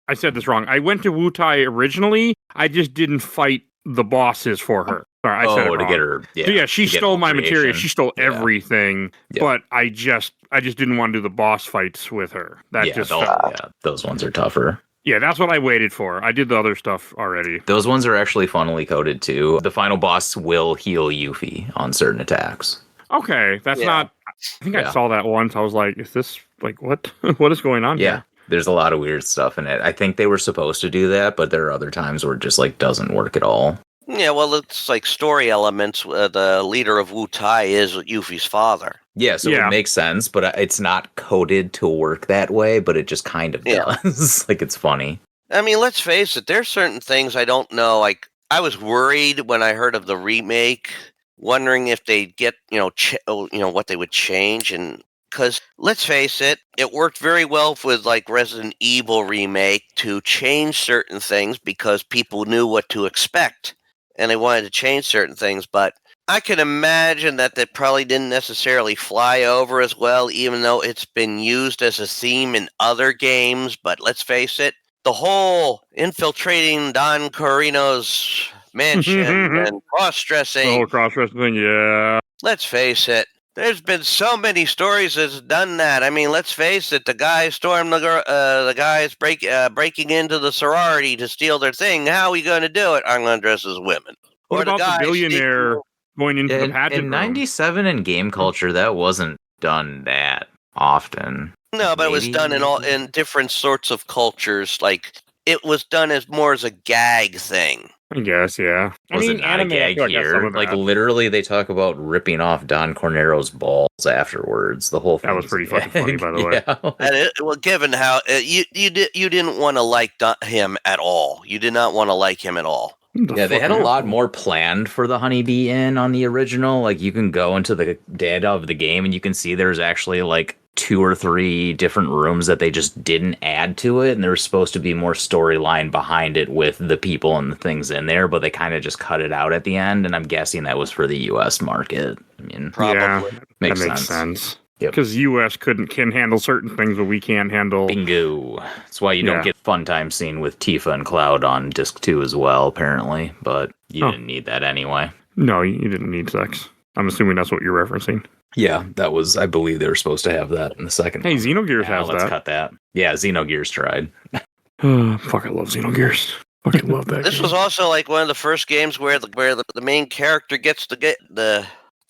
I said this wrong. I went to Wutai originally. I just didn't fight the bosses for her. Sorry, I said it wrong. To get her. Yeah, so she stole my materia. She stole everything. Yeah. But I just didn't want to do the boss fights with her. Those ones are tougher. Yeah, that's what I waited for. I did the other stuff already. Those ones are actually funnily coded too. The final boss will heal Yuffie on certain attacks. Okay, that's not. I think I saw that once. I was like, "Is this like what? What is going on?" Yeah, here? There's a lot of weird stuff in it. I think they were supposed to do that, but there are other times where it just like doesn't work at all. Yeah, well, it's like story elements. The leader of Wutai is Yuffie's father. Yeah, so it makes sense, but it's not coded to work that way. But it just kind of does. Like it's funny. I mean, let's face it. There's certain things I don't know. Like I was worried when I heard of the remake. Wondering if they'd get, what they would change. And because let's face it, it worked very well with like Resident Evil remake to change certain things because people knew what to expect and they wanted to change certain things. But I can imagine that they probably didn't necessarily fly over as well, even though it's been used as a theme in other games. But let's face it, the whole infiltrating Don Corino's mansion and cross-dressing. The whole cross-dressing thing, yeah. Let's face it. There's been so many stories that's done that. I mean, let's face it. The guy stormed the guys breaking into the sorority to steal their thing. How are we going to do it? I'm going to dress as women. What about the billionaire going into the pageant in '97 in game culture? That wasn't done that often. No, but it was done in different sorts of cultures. Like it was done as more as a gag thing. I guess, yeah. Was it not a gag here? Like, literally, they talk about ripping off Don Cornero's balls afterwards. The whole thing. That was pretty fucking funny, by the way. And given how you didn't want to like him at all. You did not want to like him at all. Yeah, they had a lot more planned for the Honeybee Inn on the original. Like, you can go into the data of the game and you can see there's actually like 2 or 3 different rooms that they just didn't add to it. And there was supposed to be more storyline behind it with the people and the things in there, but they kind of just cut it out at the end. And I'm guessing that was for the US market. I mean, Probably. Yeah, makes that makes sense. sense. Yep. Because US can handle certain things, but we can't handle. Bingo. That's why you don't get fun time scene with Tifa and Cloud on disc 2 as well, apparently. But you didn't need that anyway. No, you didn't need sex. I'm assuming that's what you're referencing. Yeah, that was, I believe they were supposed to have that in the second Hey, one. Xenogears has let's that. cut that. Yeah, Xenogears tried. Fuck, I love Xenogears. Fucking love that. This game. was also like one of the first games where the main character gets to get the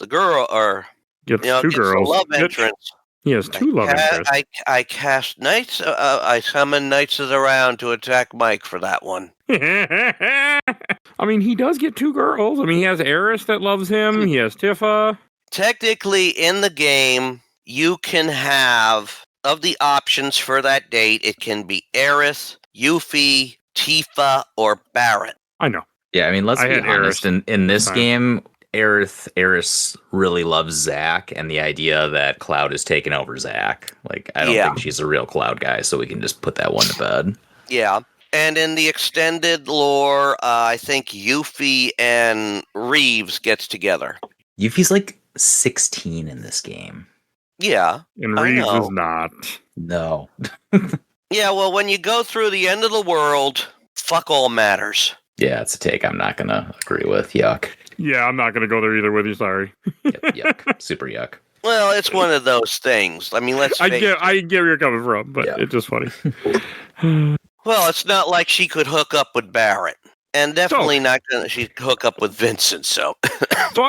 girl, or Gets you know, two gets girls. the love Get- entrance. He has 2 love interests. I cast knights. I summon knights of the round to attack Mike for that one. I mean, he does get 2 girls. I mean, he has Eris that loves him. He has Tifa. Technically, in the game, you can have, of the options for that date, it can be Aerith, Yuffie, Tifa, or Barret. I know. Yeah, I mean, let's I be had honest. In this Fine. game, Eris really loves Zack, and the idea that Cloud is taking over Zack. Like, I don't think she's a real Cloud guy, so we can just put that one to bed. Yeah. And in the extended lore, I think Yuffie and Reeves gets together. Yuffie's like 16 in this game. Yeah. And I Reeves know. is not. No. Yeah, well, when you go through the end of the world, fuck all matters. Yeah, it's a take I'm not going to agree with. Yuck. Yeah, I'm not going to go there either with you. Sorry. Yep, yuck. Super yuck. Well, it's one of those things. I mean, let's I face get it. where you're coming from, but Yeah. it's just funny. Well, it's not like she could hook up with Barret. And definitely not going to she hook up with Vincent, so. So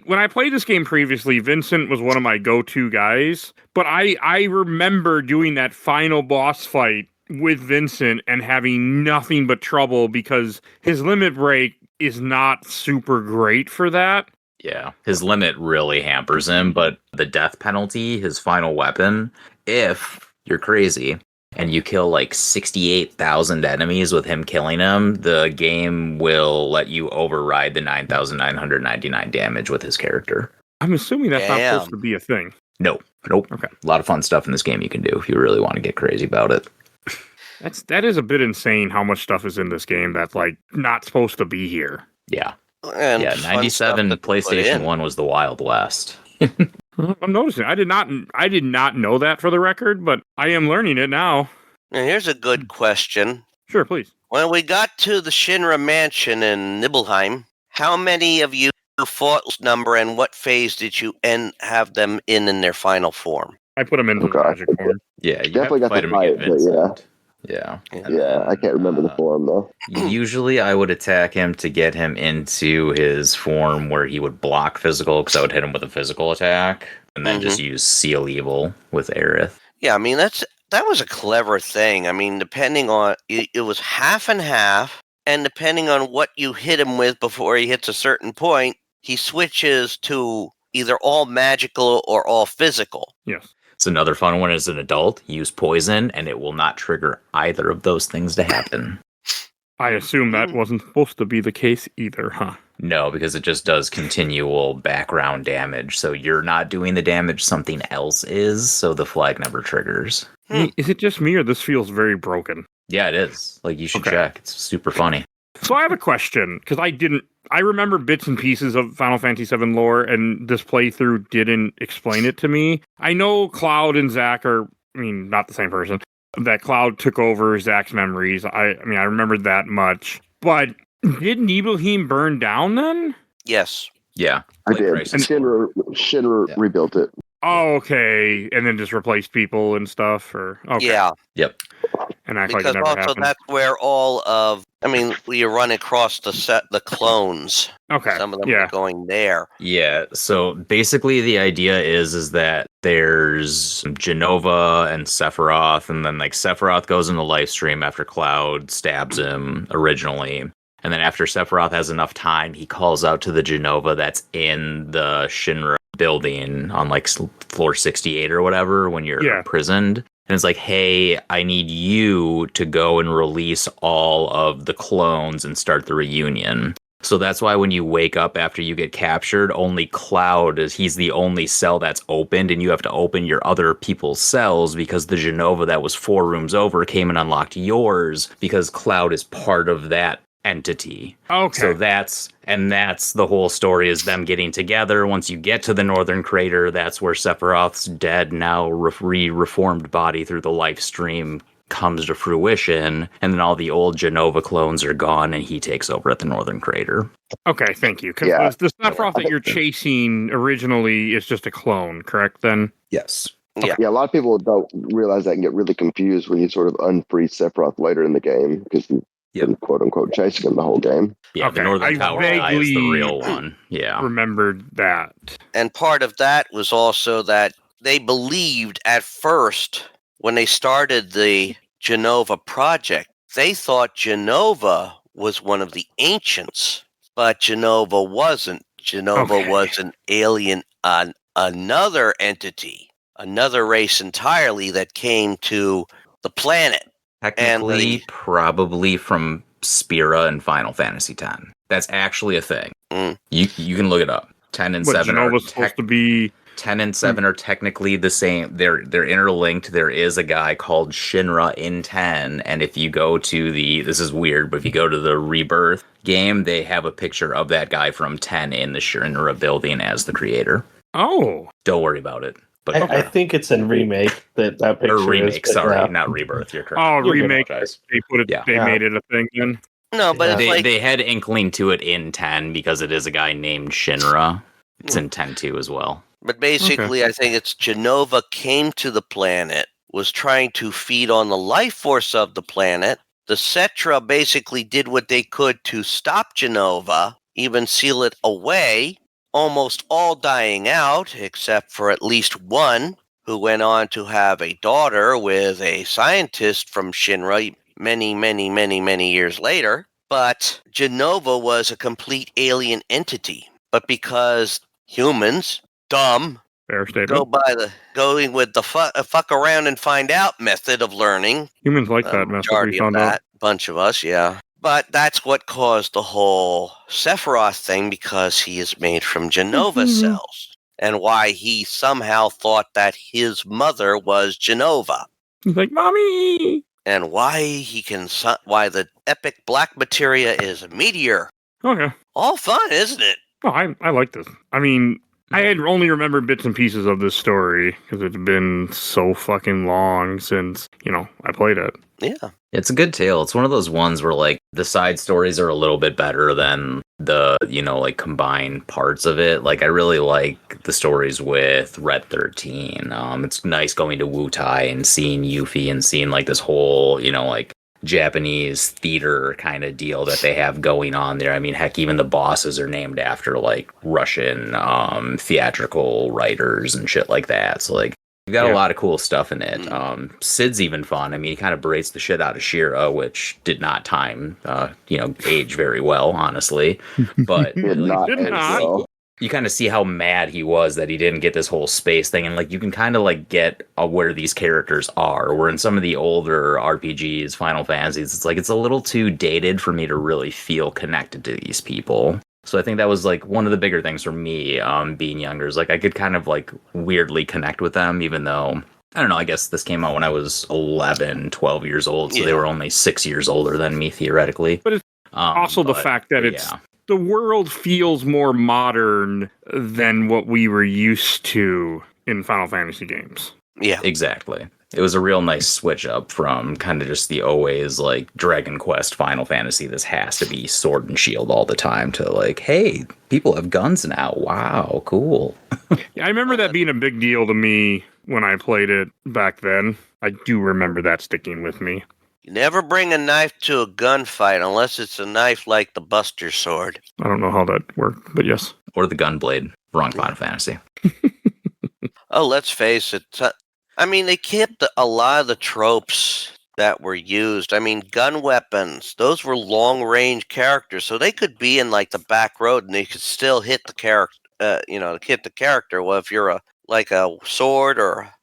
when I played this game previously, Vincent was one of my go-to guys, but I remember doing that final boss fight with Vincent and having nothing but trouble because his limit break is not super great for that. Yeah, his limit really hampers him, but the death penalty, his final weapon, if you're crazy and you kill like 68,000 enemies with him killing them, the game will let you override the 9,999 damage with his character. I'm assuming that's not Damn. supposed to be a thing. Nope. Okay. A lot of fun stuff in this game you can do if you really want to get crazy about it. That is a bit insane how much stuff is in this game that's like not supposed to be here. Yeah. And Yeah, fun 97 stuff to put PlayStation in. 1 was the Wild West. I'm noticing. I did not know that for the record, but I am learning it now. And here's a good question. Sure, please. When we got to the Shinra Mansion in Nibelheim, how many of you fought this number, and what phase did you have them in their final form? I put them into the Okay. magic form. Yeah, you Definitely have got to the fight him fight, against but Vincent. Yeah. And Yeah, then, I can't remember the form though. Usually I would attack him to get him into his form where he would block physical, because I would hit him with a physical attack, and then just use Seal Evil with Aerith. Yeah, I mean, that was a clever thing. I mean, depending on, it was half and half, and depending on what you hit him with before he hits a certain point, he switches to either all magical or all physical. Yes. It's another fun one as an adult. Use poison, and it will not trigger either of those things to happen. I assume that wasn't supposed to be the case either, huh? No, because it just does continual background damage. So you're not doing the damage, something else is, so the flag never triggers. Is it just me or this feels very broken? Yeah, it is. Like, you should Okay. check. It's super funny. So I have a question, because I remember bits and pieces of Final Fantasy VII lore, and this playthrough didn't explain it to me. I know Cloud and Zack are, not the same person, that Cloud took over Zack's memories. I remembered that much. But did Nibelheim burn down then? Yes. Yeah. I like did. Crisis Shinra Yeah. rebuilt it. Oh, okay. And then just replaced people and stuff? Or okay. Yeah. Yep. And act like it Because never also happened. that's where all of, you run across the clones. Okay. Some of them Yeah. are going there. Yeah, so basically the idea is that there's Genova and Sephiroth, and then like Sephiroth goes into live stream after Cloud stabs him originally. And then after Sephiroth has enough time, he calls out to the Genova that's in the Shinra building on like floor 68 or whatever when you're Yeah. imprisoned. And it's like, hey, I need you to go and release all of the clones and start the reunion. So that's why when you wake up after you get captured, only Cloud he's the only cell that's opened, and you have to open your other people's cells because the Genova that was 4 rooms over came and unlocked yours because Cloud is part of that entity. Okay. So that's the whole story, is them getting together. Once you get to the Northern Crater, that's where Sephiroth's dead, now reformed body through the life stream comes to fruition, and then all the old Genova clones are gone, and he takes over at the Northern Crater. Okay, thank you. Because the Sephiroth that you're chasing originally is just a clone, correct? Then Yes. Yeah. Yeah, a lot of people don't realize that and get really confused when you sort of unfreeze Sephiroth later in the game because you've been quote unquote chasing him the whole game. Yeah, okay. The Northern Tower guy is the real one. Yeah. Remembered that. And part of that was also that they believed at first when they started the Genova project, they thought Genova was one of the ancients, but Genova wasn't. Genova was an alien, another entity, another race entirely that came to the planet. Technically, probably from Spira and Final Fantasy X. That's actually a thing. You can look it up. 10 and 7 are supposed to be 10 and 7 are technically the same. They're interlinked. There is a guy called Shinra in 10, and if you go to this is weird, but if you go to the Rebirth game, they have a picture of that guy from 10 in the Shinra building as the creator. Oh. Don't worry about it. But I think it's in remake that picture or remake, is, sorry, not Rebirth. You're correct. Oh, You're remake. good, They put it. Yeah. They made it a thing then. No, but it's they had inkling to it in 10 because it is a guy named Shinra. It's in 10 too as well. But basically, I think it's Genova came to the planet, was trying to feed on the life force of the planet. The Cetra basically did what they could to stop Genova, even seal it away, almost all dying out, except for at least one, who went on to have a daughter with a scientist from Shinra many, many, many, many years later. But Genova was a complete alien entity. But because humans, dumb, Fair statement. go by going with the fuck around and find out method of learning. Humans like that method. Majority We of found that, out. bunch of us, yeah. But that's what caused the whole Sephiroth thing, because he is made from Genova cells, and why he somehow thought that his mother was Genova. He's like, "Mommy," and why why the epic black materia is a meteor. Okay. All fun, isn't it? Oh, I like this. I mean, I had only remembered bits and pieces of this story because it's been so fucking long since, I played it. Yeah. It's a good tale. It's one of those ones where, like, the side stories are a little bit better than the, combined parts of it. Like, I really like the stories with Red 13. It's nice going to Wutai and seeing Yuffie and seeing, like, this whole, Japanese theater kind of deal that they have going on there. I mean, heck, even the bosses are named after, like, Russian theatrical writers and shit like that. So, like, you've got a lot of cool stuff in it. Sid's even fun. I mean, he kind of berates the shit out of Shira, which did not age very well, honestly. But you kind of see how mad he was that he didn't get this whole space thing, and like you can kind of like get where these characters are. Where in some of the older RPGs, Final Fantasies, it's like it's a little too dated for me to really feel connected to these people. So I think that was like one of the bigger things for me, being younger, is like I could kind of like weirdly connect with them, even though I don't know, I guess this came out when I was 11, 12 years old, so they were only 6 years older than me theoretically. But it's also the fact that the world feels more modern than what we were used to in Final Fantasy games. Yeah, exactly. It was a real nice switch up from kind of just the always like Dragon Quest Final Fantasy, this has to be sword and shield all the time, to like, hey, people have guns now. Wow, cool. I remember that being a big deal to me when I played it back then. I do remember that sticking with me. You never bring a knife to a gunfight unless it's a knife like the Buster Sword. I don't know how that worked, but yes. Or the Gunblade. Wrong Final Fantasy. Oh, let's face it. I mean, they kept a lot of the tropes that were used. I mean, gun weapons, those were long-range characters, so they could be in, like, the back road, and they could still hit the character, hit the character. Well, if you're like a sword or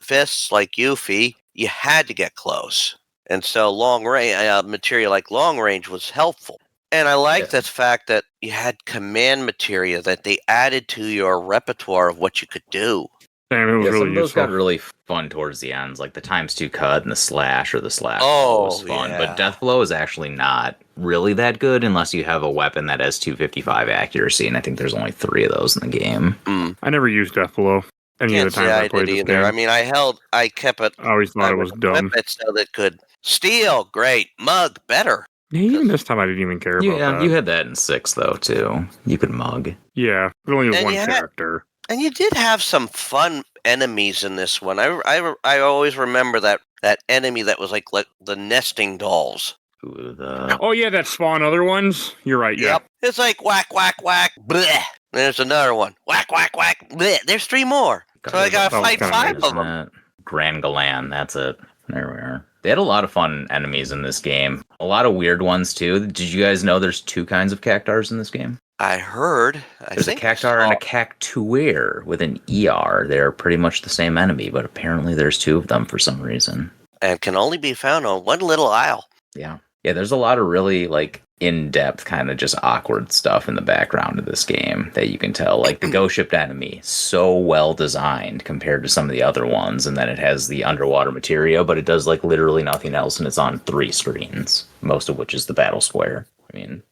fists like Yuffie, you had to get close. And so long range materia like long range was helpful. And I like the fact that you had command materia that they added to your repertoire of what you could do. Damn, it was really some of those useful. got really fun towards the ends, like the ×2 cut and the slash or the slash blow was fun. Yeah. But death blow is actually not really that good unless you have a weapon that has 255 accuracy, and I think there's only 3 of those in the game. I never used death blow any of the times I played this either. game. I mean, I kept it. I always thought it was dumb. It so that could steal, great, mug, better. Yeah, even this time I didn't even care about that. You had that in 6 though too. You could mug. Yeah, but only one character. And you did have some fun enemies in this one. I always remember that enemy that was like the nesting dolls. Oh yeah, that spawn other ones. You're right. Yeah. Yep. It's like whack, whack, whack. Bleh. There's another one. Whack, whack, whack. Bleh. There's 3 more. So I gotta fight 5 of them. Grand Galan. That's it. There we are. They had a lot of fun enemies in this game. A lot of weird ones too. Did you guys know there's 2 kinds of cactars in this game? I heard. There's a cactar and a cactuar with an ER. They're pretty much the same enemy, but apparently there's 2 of them for some reason. And can only be found on one little isle. Yeah. Yeah, there's a lot of really, like, in-depth kind of just awkward stuff in the background of this game that you can tell. Like, the ghost ship enemy, so well designed compared to some of the other ones, and then it has the underwater materia, but it does, like, literally nothing else, and it's on 3 screens, most of which is the battle square. I mean...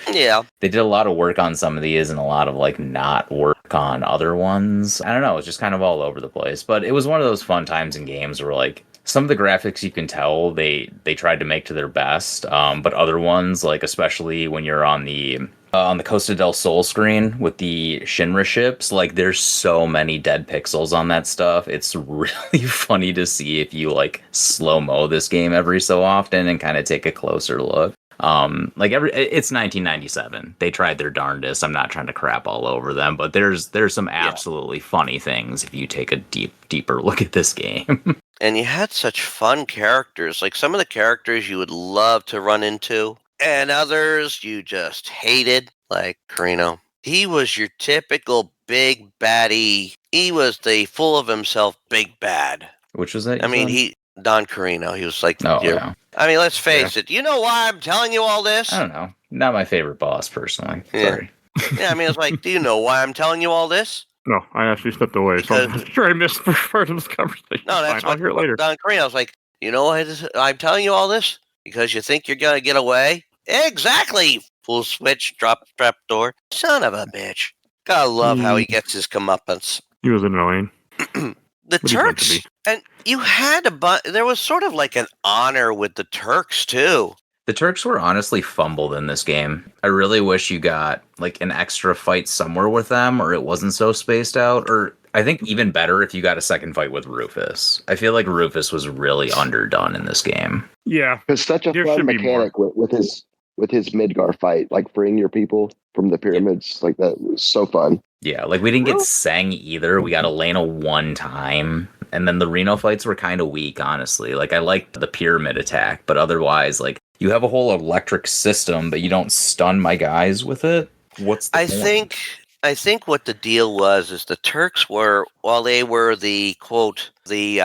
Yeah. They did a lot of work on some of these and a lot of, like, not work on other ones. I don't know, it's just kind of all over the place. But it was one of those fun times in games where, like, some of the graphics you can tell they tried to make to their best, but other ones, like especially when you're on the Costa del Sol screen with the Shinra ships, like there's so many dead pixels on that stuff. It's really funny to see if you like slow-mo this game every so often and kind of take a closer look. It's 1997. They tried their darndest. I'm not trying to crap all over them, but there's some absolutely funny things if you take a deeper look at this game. And you had such fun characters. Like some of the characters you would love to run into, and others you just hated, like Carino. He was your typical big baddie. He was the full of himself big bad. Which was that? I mean, Don Carino. He was like, yeah. I mean, let's face it. You know why I'm telling you all this? I don't know. Not my favorite boss, personally. Yeah. Sorry. Yeah, I mean, it's like, do you know why I'm telling you all this? No, I actually stepped away, so I'm sure I missed part of this conversation. No, that's I'll hear it later. Don Carino was like, you know why I'm telling you all this? Because you think you're going to get away? Exactly! Full switch, drop trap door. Son of a bitch. Gotta love how he gets his comeuppance. He was annoying. The Turks, and you had there was sort of like an honor with the Turks, too. The Turks were honestly fumbled in this game. I really wish you got like an extra fight somewhere with them, or it wasn't so spaced out, or I think even better if you got a second fight with Rufus. I feel like Rufus was really underdone in this game. Yeah. It's such a fun mechanic with his Midgar fight, like freeing your people from the pyramids. Like that was so fun. Yeah, like we didn't get Seng either. We got Elena one time. And then the Reno fights were kind of weak, honestly. Like I liked the pyramid attack, but otherwise, like you have a whole electric system, but you don't stun my guys with it. What's the point? I think what the deal was is the Turks were, while they were the quote the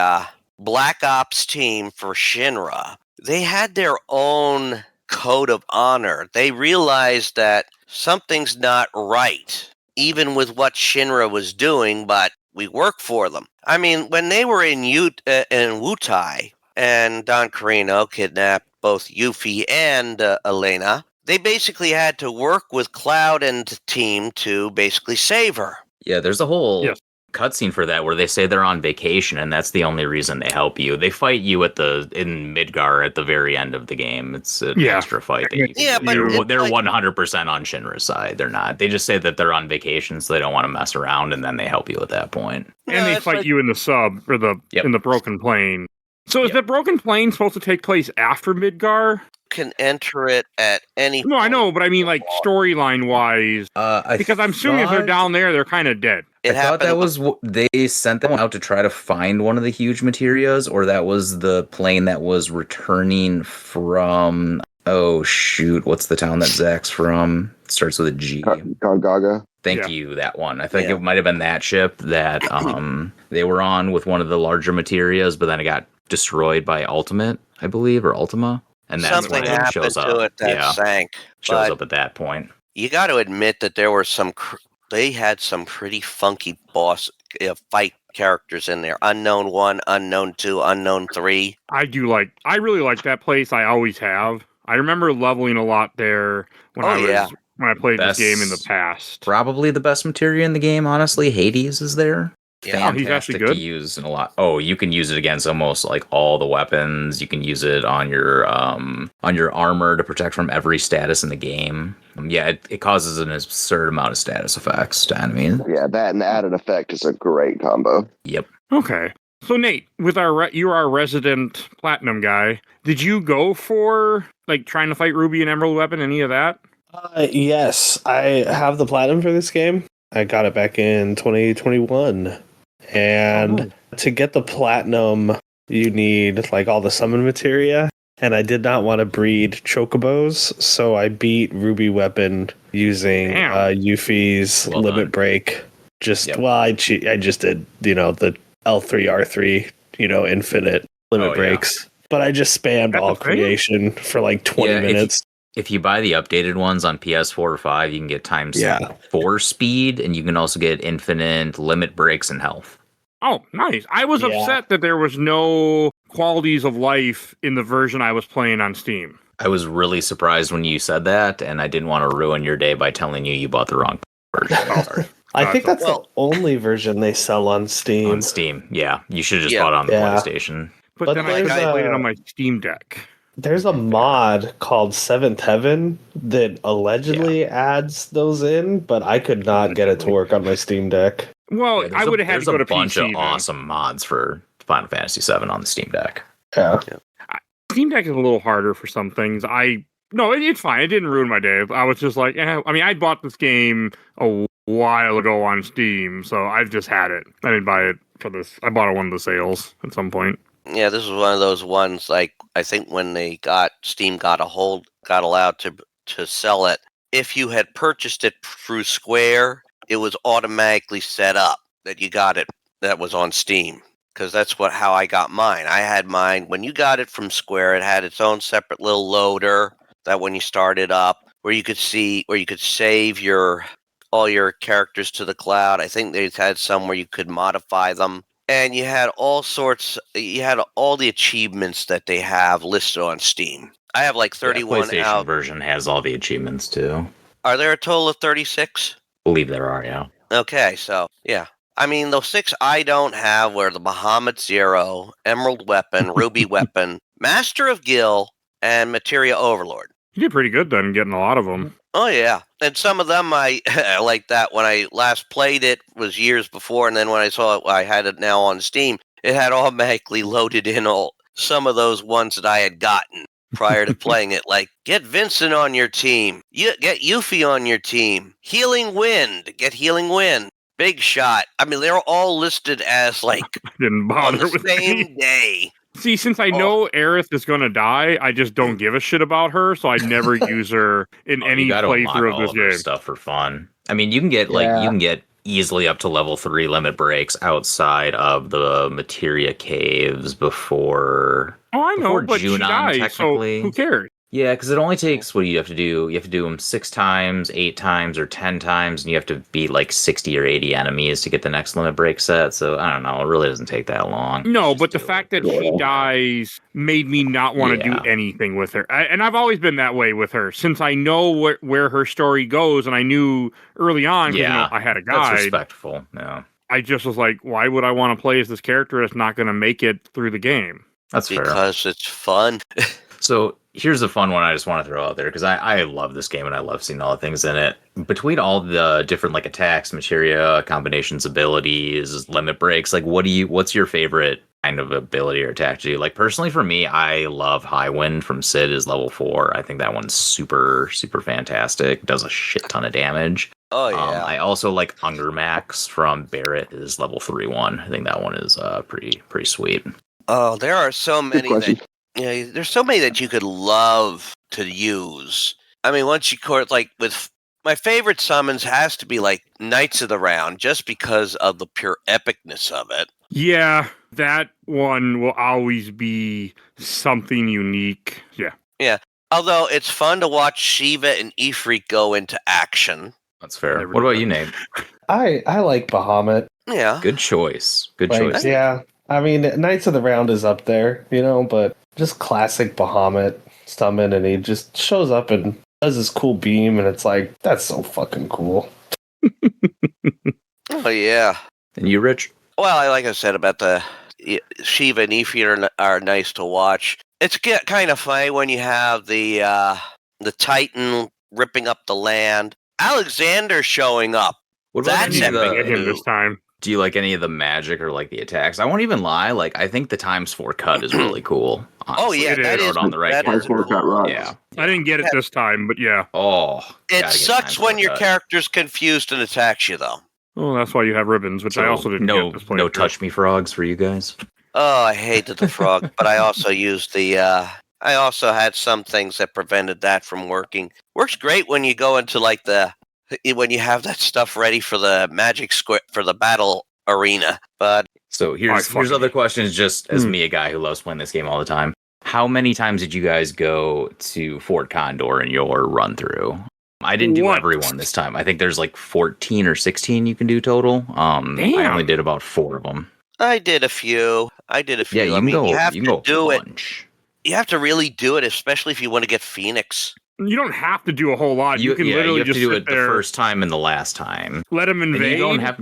Black Ops team for Shinra, they had their own code of honor. They realized that something's not right, even with what Shinra was doing, but we work for them. I mean, when they were in Wutai and Don Carino kidnapped both Yuffie and Elena, they basically had to work with Cloud and the team to basically save her. Yeah, there's a whole cutscene for that where they say they're on vacation and that's the only reason they help you. They fight you in Midgar at the very end of the game. It's an extra fight. That they're 100% on Shinra's side. They're not. They just say that they're on vacation so they don't want to mess around, and then they help you at that point. And they fight you in the sub or in the Broken Plane. So is that Broken Plane supposed to take place after Midgar? Can enter it at any point. No, I know, but I mean, like, storyline wise, because I'm assuming if they're down there, they're kind of dead. I thought that was they sent them out to try to find one of the huge materias, or that was the plane that was returning from. Oh shoot! What's the town that Zach's from? It starts with a G. Gongaga. Thank you, that one. I think it might have been that ship that they were on with one of the larger materias, but then it got destroyed by Ultimate, I believe, or Ultima. And that's Something when it happened shows up. to it that sank. Shows up at that point. You got to admit that there were they had some pretty funky boss fight characters in there. Unknown 1, Unknown 2, Unknown 3. I really like that place. I always have. I remember leveling a lot there when I played this game in the past. Probably the best materia in the game, honestly. Hades is there. Yeah, he's actually good to use in a lot. Oh, you can use it against almost like all the weapons. You can use it on your armor to protect from every status in the game. It causes an absurd amount of status effects to enemies. Yeah, that and the added effect is a great combo. Yep. Okay. So Nate, with you're our resident platinum guy. Did you go for like trying to fight Ruby and Emerald Weapon? Any of that? Yes, I have the platinum for this game. I got it back in 2021. And to get the platinum, you need like all the summon materia. And I did not want to breed chocobos, so I beat Ruby Weapon using Yuffie's Limit Break. I just did, the L3, R3, infinite limit breaks. But I just spammed all creation for like 20 minutes. If you buy the updated ones on PS4 or 5, you can get times 4 speed, and you can also get infinite limit breaks and health. Oh, nice. I was upset that there was no qualities of life in the version I was playing on Steam. I was really surprised when you said that, and I didn't want to ruin your day by telling you bought the wrong version. I think that's the only version they sell on Steam. On Steam, yeah. You should have just bought it on the PlayStation. But then I played it on my Steam Deck. There's a mod called Seventh Heaven that allegedly adds those in, but I could not get it to work on my Steam Deck. Well, I would have had to go to PC. There's a bunch of awesome mods for Final Fantasy VII on the Steam Deck. Yeah. Steam Deck is a little harder for some things. It's fine. It didn't ruin my day. I was just like, I bought this game a while ago on Steam, so I've just had it. I didn't buy it for this. I bought it one of the sales at some point. Yeah, this is one of those ones, like, I think when Steam got allowed to sell it, if you had purchased it through Square, it was automatically set up that you got it, that was on Steam. Because that's how I got mine. I had mine, when you got it from Square, it had its own separate little loader that when you started up, where you could save all your characters to the cloud. I think they had some where you could modify them. And you had all the achievements that they have listed on Steam. I have like 31 PlayStation out. Version has all the achievements too. Are there a total of 36? I believe there are, yeah. Okay, so, yeah. I mean, those 6 I don't have were the Bahamut Zero, Emerald Weapon, Ruby Weapon, Master of Gil, and Materia Overlord. You did pretty good then, getting a lot of them. Oh, yeah. And some of them I like that when I last played it was years before, and then when I saw it, I had it now on Steam, it had automatically loaded in some of those ones that I had gotten prior to playing it, like, get Vincent on your team, get Yuffie on your team, Healing Wind, get Healing Wind, Big Shot. I mean, they're all listed as, like, didn't bother on the same day. See, since I know Aerith is going to die, I just don't give a shit about her, so I never use her in any playthrough of this game. Stuff for fun. I mean, you can get easily up to level 3 limit breaks outside of the materia caves before. Oh, I know, but Junon, she dies, so who cares? Yeah, because it only takes, what do you have to do? You have to do them 6 times, 8 times, or 10 times, and you have to beat like 60 or 80 enemies to get the next limit break set. So, I don't know, it really doesn't take that long. No, but the fact that she dies made me not want to do anything with her. And I've always been that way with her, since I know where her story goes, and I knew early on, because I had a guide. That's respectful, yeah. I just was like, why would I want to play as this character that's not going to make it through the game? That's fair. Because it's fun. So here's a fun one I just want to throw out there, because I love this game and I love seeing all the things in it. Between all the different like attacks, materia, combinations, abilities, limit breaks, like what's your favorite kind of ability or attack to do? Like personally for me, I love High Wind from Sid is level 4. I think that one's super, super fantastic. Does a shit ton of damage. Oh yeah. I also like Hunger Max from Barret is level 3-1. I think that one is pretty sweet. Oh, there are so many there's so many that you could love to use. I mean, once you with my favorite summons has to be like Knights of the Round, just because of the pure epicness of it. Yeah, that one will always be something unique. Yeah. Yeah. Although it's fun to watch Shiva and Ifrit go into action. That's fair. What about you, Nate? I like Bahamut. Yeah. Good choice. Good Like, choice. yeah. I mean, Knights of the Round is up there, but just classic Bahamut summon, and he just shows up and does this cool beam, and it's like, that's so fucking cool. Oh, yeah. And you, Rich? Well, like I said about the Shiva and Ifrit are nice to watch. It's kind of funny when you have the Titan ripping up the land. Alexander showing up. What about That's Get him this time. Do you like any of the magic or like the attacks? I won't even lie. Like, I think the ×4 cut is really cool. Honestly. Oh yeah, It that is. is on the right. that is ×4 cut rocks. Yeah. I didn't get it this time, but yeah. Oh, It sucks when your character's confused and attacks you, though. Oh, that's why you have ribbons, which I also didn't get this playthrough. No touch me frogs for you guys. Oh, I hated the frog, but I also used the. I also had some things that prevented that from working. Works great when you go into like when you have that stuff ready for the magic square for the battle arena. But so here's other questions. Just as me, a guy who loves playing this game all the time. How many times did you guys go to Fort Condor in your run through? I didn't do everyone this time. I think there's like 14 or 16 you can do total. Damn. I only did about 4 of them. I did a few. Yeah, you have to do it. Bunch. You have to really do it, especially if you want to get Phoenix. You don't have to do a whole lot. You can literally have just to do sit it there, the first time and the last time. let him invade. And you don't have,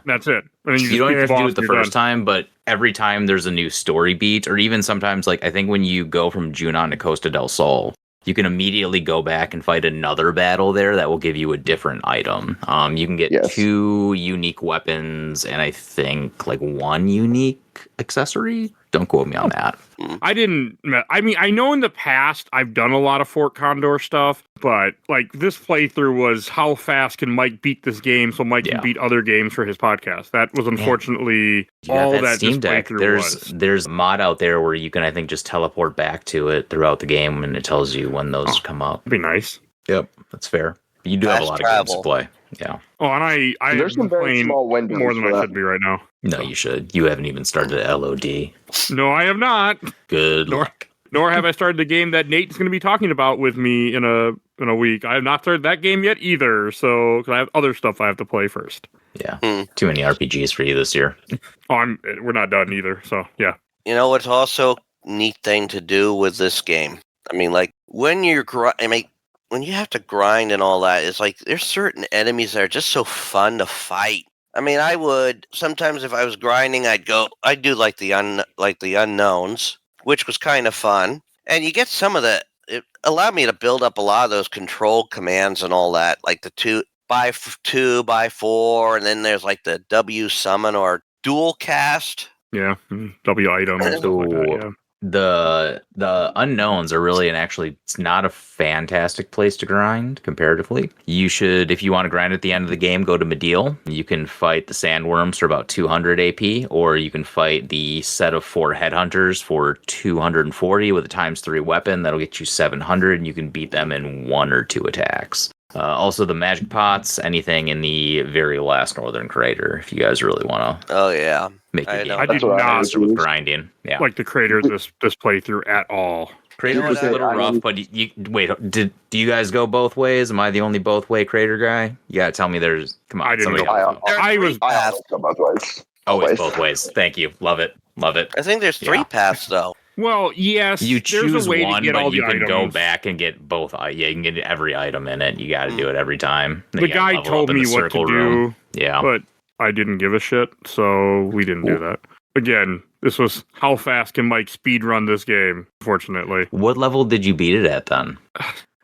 That's it. And then you don't have to do it the first done. time, but every time there's a new story beat, or even sometimes, like, I think when you go from Junon to Costa del Sol, you can immediately go back and fight another battle there that will give you a different item. You can get 2 unique weapons and I think like 1 unique accessory. Don't quote me on that. I mean, I know in the past I've done a lot of Fort Condor stuff, but like this playthrough was how fast can Mike beat this game so Mike can beat other games for his podcast. That was unfortunately all that Steam this Deck. playthrough was. There's a mod out there where you can, I think, just teleport back to it throughout the game and it tells you when those come up. That'd be nice. Yep, that's fair. You do have a lot of games to play. Yeah. Oh, and I There's some very playing small windows more than for I that. should be right now. No, you should. You haven't even started LOD. No, I have not. Good luck. Nor have I started the game that Nate's going to be talking about with me in a week. I have not started that game yet either, so because I have other stuff I have to play first. Yeah, too many RPGs for you this year. Oh, we're not done either, so yeah. You know what's also a neat thing to do with this game? I mean, like when you have to grind and all that, it's like there's certain enemies that are just so fun to fight. I mean, I would sometimes if I was grinding, I'd do like the unknowns, which was kind of fun. And you get it allowed me to build up a lot of those control commands and all that, like the 2x4, and then there's like the W summon or dual cast. Yeah, W item and stuff like that, yeah. The unknowns are really, and actually it's not a fantastic place to grind comparatively. You should, if you want to grind at the end of the game, go to Medeal. You can fight the sandworms for about 200 AP, or you can fight the set of 4 headhunters for 240 with a ×3 weapon. That'll get you 700, and you can beat them in 1 or 2 attacks. Also, the magic pots, anything in the very last northern crater, if you guys really want to. Oh yeah, make your game I did not with grinding. Yeah, like the crater this playthrough at all. Crater was a little rough, but wait. Do you guys go both ways? Am I the only both way crater guy? You gotta tell me there's. Come on, I didn't go. I have to go both ways. Always both ways. Thank you. Love it. I think there's 3 paths though. Well, yes. You choose there's a way one, to get all but you the can items. go back and get both. Yeah, you can get every item in it. You got to do it every time. Then The you gotta guy level told up in me the what to circle do, room. Yeah, but I didn't give a shit, so we didn't do that. Again, this was how fast can Mike speed run this game, fortunately. What level did you beat it at then?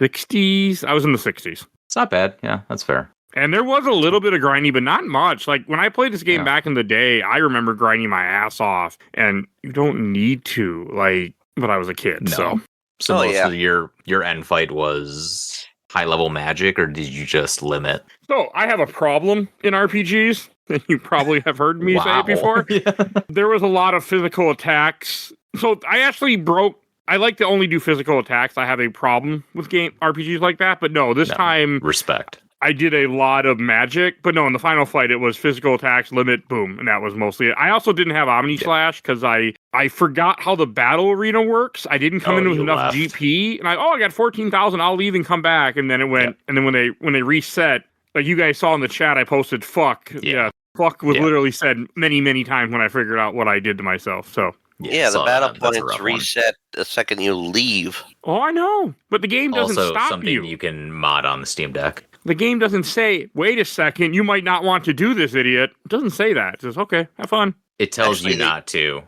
60s? I was in the 60s. It's not bad. Yeah, that's fair. And there was a little bit of grinding, but not much. Like, when I played this game back in the day, I remember grinding my ass off, and you don't need to, like, but I was a kid, so. So most of your end fight was high-level magic, or did you just limit? So, I have a problem in RPGs, and you probably have heard me say it before. There was a lot of physical attacks. So, I actually I like to only do physical attacks. I have a problem with RPGs like that, but no, this time... Respect. I did a lot of magic, but no, in the final fight, it was physical attacks, limit, boom, and that was mostly it. I also didn't have Omni Slash because I forgot how the battle arena works. I didn't come in with enough GP, and I got 14,000. I'll leave and come back, and then it went. And then when they reset, like you guys saw in the chat, I posted fuck. Yeah, fuck was literally said many times when I figured out what I did to myself. So. Yeah, the battle points reset the second you leave. Oh, I know, but the game doesn't also stop something you can mod on the Steam Deck. The game doesn't say, wait a second, you might not want to do this, idiot. It doesn't say that. It says, okay, have fun. It tells you not to,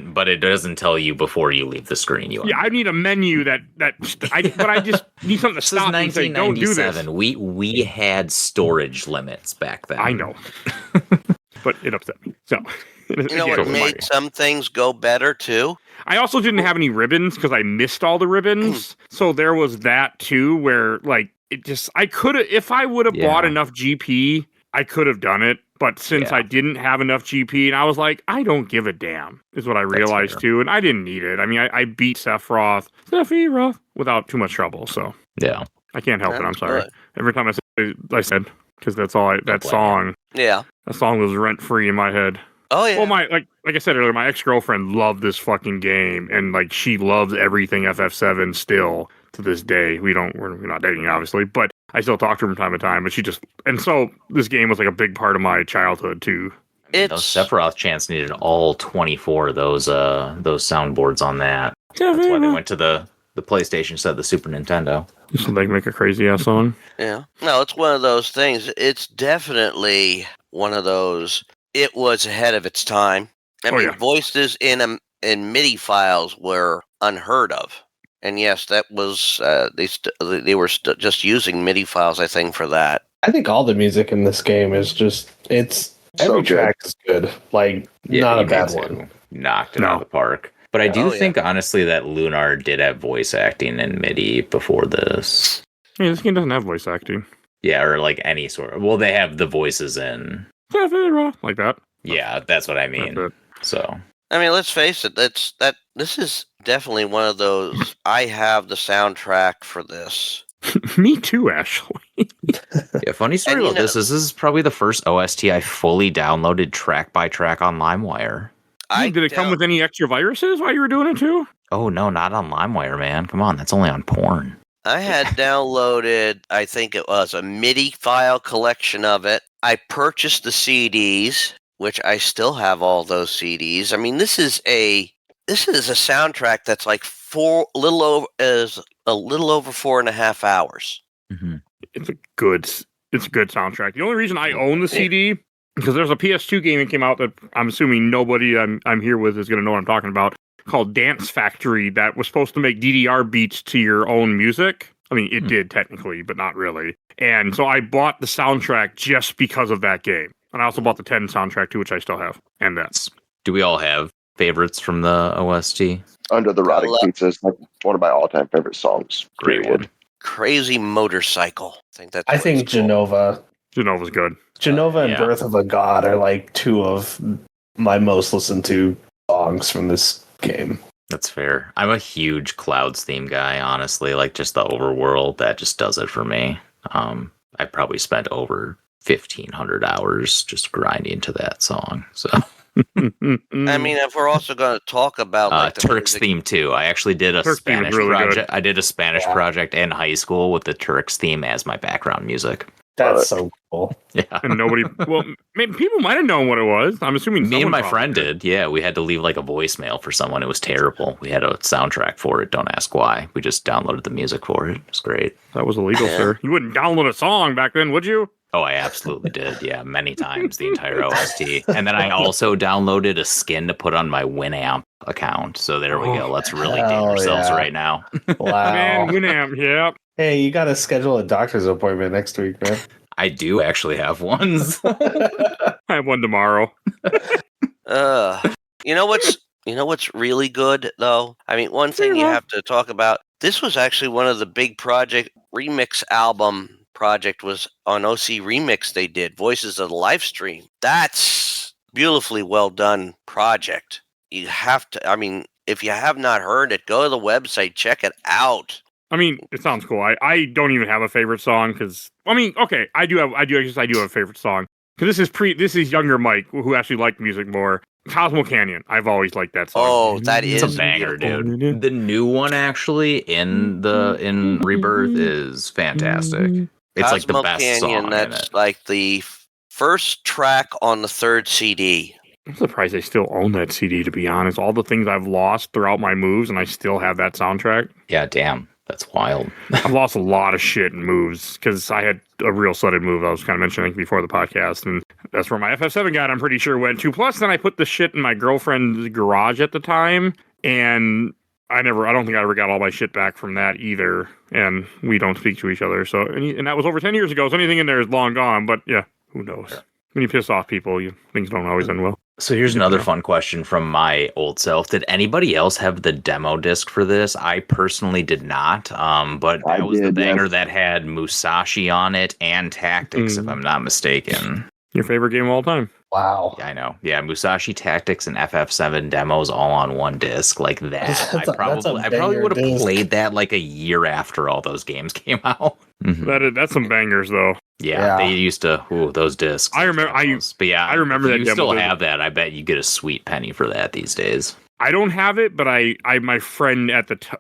but it doesn't tell you before you leave the screen. I need a menu but I just need something to stop me and say, don't do this. We had storage limits back then. I know. But it upset me. So, you know what made some things go better, too? I also didn't have any ribbons because I missed all the ribbons. So there was that, too, where, like, I could have, if I would have bought enough GP, I could have done it. But since I didn't have enough GP, and I was like, I don't give a damn, is what I realized too. And I didn't need it. I mean, I beat Sephiroth without too much trouble. So yeah, I can't help it. I'm sorry. Good. Every time I said, because that's all that song. Yeah. That song was rent free in my head. Oh yeah. Well, like I said earlier, my ex-girlfriend loved this fucking game, and like she loves everything FF7 still to this day. We're not dating obviously, but I still talk to her from time to time. But so this game was like a big part of my childhood too. Those Sephiroth chants needed all 24 of those soundboards on that. That's why they went to the PlayStation instead of the Super Nintendo. So they can make a crazy ass song. Yeah. No, it's one of those things. It's definitely one of those. It was ahead of its time. I mean, voices in MIDI files were unheard of. And yes, that was they were just using MIDI files, I think, for that. I think all the music in this game is every track is good. Like, not a bad one. Knocked it out of the park. But I do think, honestly, that Lunar did have voice acting in MIDI before this. Yeah, this game doesn't have voice acting. Yeah, or like any sort of... Well, they have the voices in... Like that. Yeah, that's what I mean. So... I mean, let's face it. This is definitely one of those. I have the soundtrack for this. Me too, actually. Funny story about this is probably the first OST I fully downloaded track by track on LimeWire. Did it come with any extra viruses while you were doing it too? Oh no, not on LimeWire, man. Come on, that's only on porn. I had downloaded, I think it was a MIDI file collection of it. I purchased the CDs, which I still have all those CDs. I mean, this is a soundtrack that's like a little over 4.5 hours. Mm-hmm. It's a good soundtrack. The only reason I own the CD because there's a PS2 game that came out that I'm assuming nobody I'm here with is going to know what I'm talking about, called Dance Factory, that was supposed to make DDR beats to your own music. I mean, it did technically, but not really. And so I bought the soundtrack just because of that game. And I also bought the 10 soundtrack too, which I still have. And that's... Do we all have favorites from the OST? Under the Rotting Pizza is like one of my all-time favorite songs. Great one. Crazy Motorcycle. I think Genova. Genova's good. Genova and Birth of a God are like two of my most listened to songs from this game. That's fair. I'm a huge Clouds theme guy, honestly. Like, just the overworld, that just does it for me. I probably spent over 1,500 hours just grinding to that song. So, I mean, if we're also going to talk about like, the Turk's theme too, I actually did a Spanish project. Good. I did a Spanish project in high school with the Turk's theme as my background music. That's so cool. Yeah, and maybe people might have known what it was. I'm assuming me and my friend did. Yeah, we had to leave like a voicemail for someone. It was terrible. We had a soundtrack for it. Don't ask why. We just downloaded the music for it. It was great. That was illegal, sir. You wouldn't download a song back then, would you? Oh, I absolutely did. Yeah, many times, the entire OST. And then I also downloaded a skin to put on my Winamp account. So there we go. Let's really date ourselves right now. Wow. Man, Winamp, yep. Hey, you got to schedule a doctor's appointment next week, man. I do actually have ones. I have one tomorrow. You know what's really good though? I mean, one thing you have to talk about. This was actually one of the big remix album project was on OC Remix. They did Voices of the Live Stream. That's beautifully well done project. You have to. I mean, if you have not heard it, go to the website, check it out. I mean, it sounds cool. I don't even have a favorite song because okay, I do have a favorite song because this is younger Mike who actually liked music more. Cosmo Canyon. I've always liked that song. Oh, that It's is a banger, beautiful. dude. The new one actually in Rebirth is fantastic. It's like the Cosmo best Canyon, song in that's it. like the first track on the third CD. I'm surprised they still own that CD, to be honest. All the things I've lost throughout my moves, and I still have that soundtrack. Yeah, damn. That's wild. I've lost a lot of shit in moves because I had a real studded move I was kind of mentioning before the podcast, and that's where my FF7 guide, I'm pretty sure, went to. Plus, then I put the shit in my girlfriend's garage at the time, and I don't think I ever got all my shit back from that either, and we don't speak to each other. So, and that was over 10 years ago, so anything in there is long gone, but yeah, who knows? Yeah. When you piss off people, things don't always end well. So here's another fun question from my old self. Did anybody else have the demo disc for this? I personally did not, but that was the banger that had Musashi on it and Tactics, if I'm not mistaken. Your favorite game of all time? Wow. Yeah, I know. Yeah, Musashi, Tactics, and FF7 demos all on one disc like that. I probably would have played that like a year after all those games came out. That's some bangers, though. Yeah, they used to. Ooh, those discs. I remember. But yeah, I remember that. You still have that. I bet you get a sweet penny for that these days. I don't have it, but my friend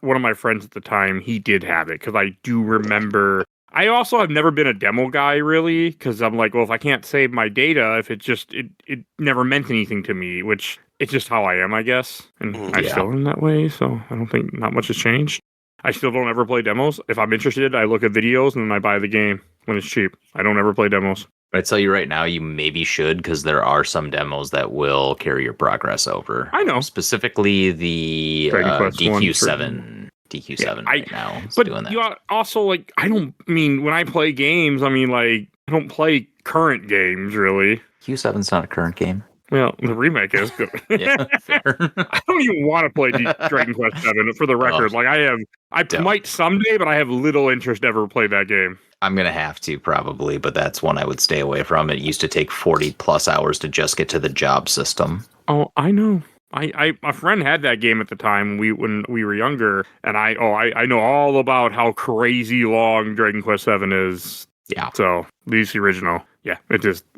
one of my friends at the time, he did have it because I do remember. I also have never been a demo guy really because I'm like, well, if I can't save my data, if it never meant anything to me, which it's just how I am, I guess, and I still am that way. So I don't think not much has changed. I still don't ever play demos. If I'm interested, I look at videos and then I buy the game when it's cheap. I don't ever play demos. I tell you right now, you maybe should because there are some demos that will carry your progress over. I know. Specifically the DQ7. DQ7 right now. But doing that. You also when I play games, I don't play current games really. Q7's not a current game. Well, the remake is good. Yeah, fair. I don't even want to play Dragon Quest 7 for the record. I might someday, but I have little interest to ever play that game. I'm going to have to probably, but that's one I would stay away from. It used to take 40 plus hours to just get to the job system. Oh, I know. My friend had that game at the time when we were younger, and I know all about how crazy long Dragon Quest 7 is. Yeah. So, at least the original. Yeah,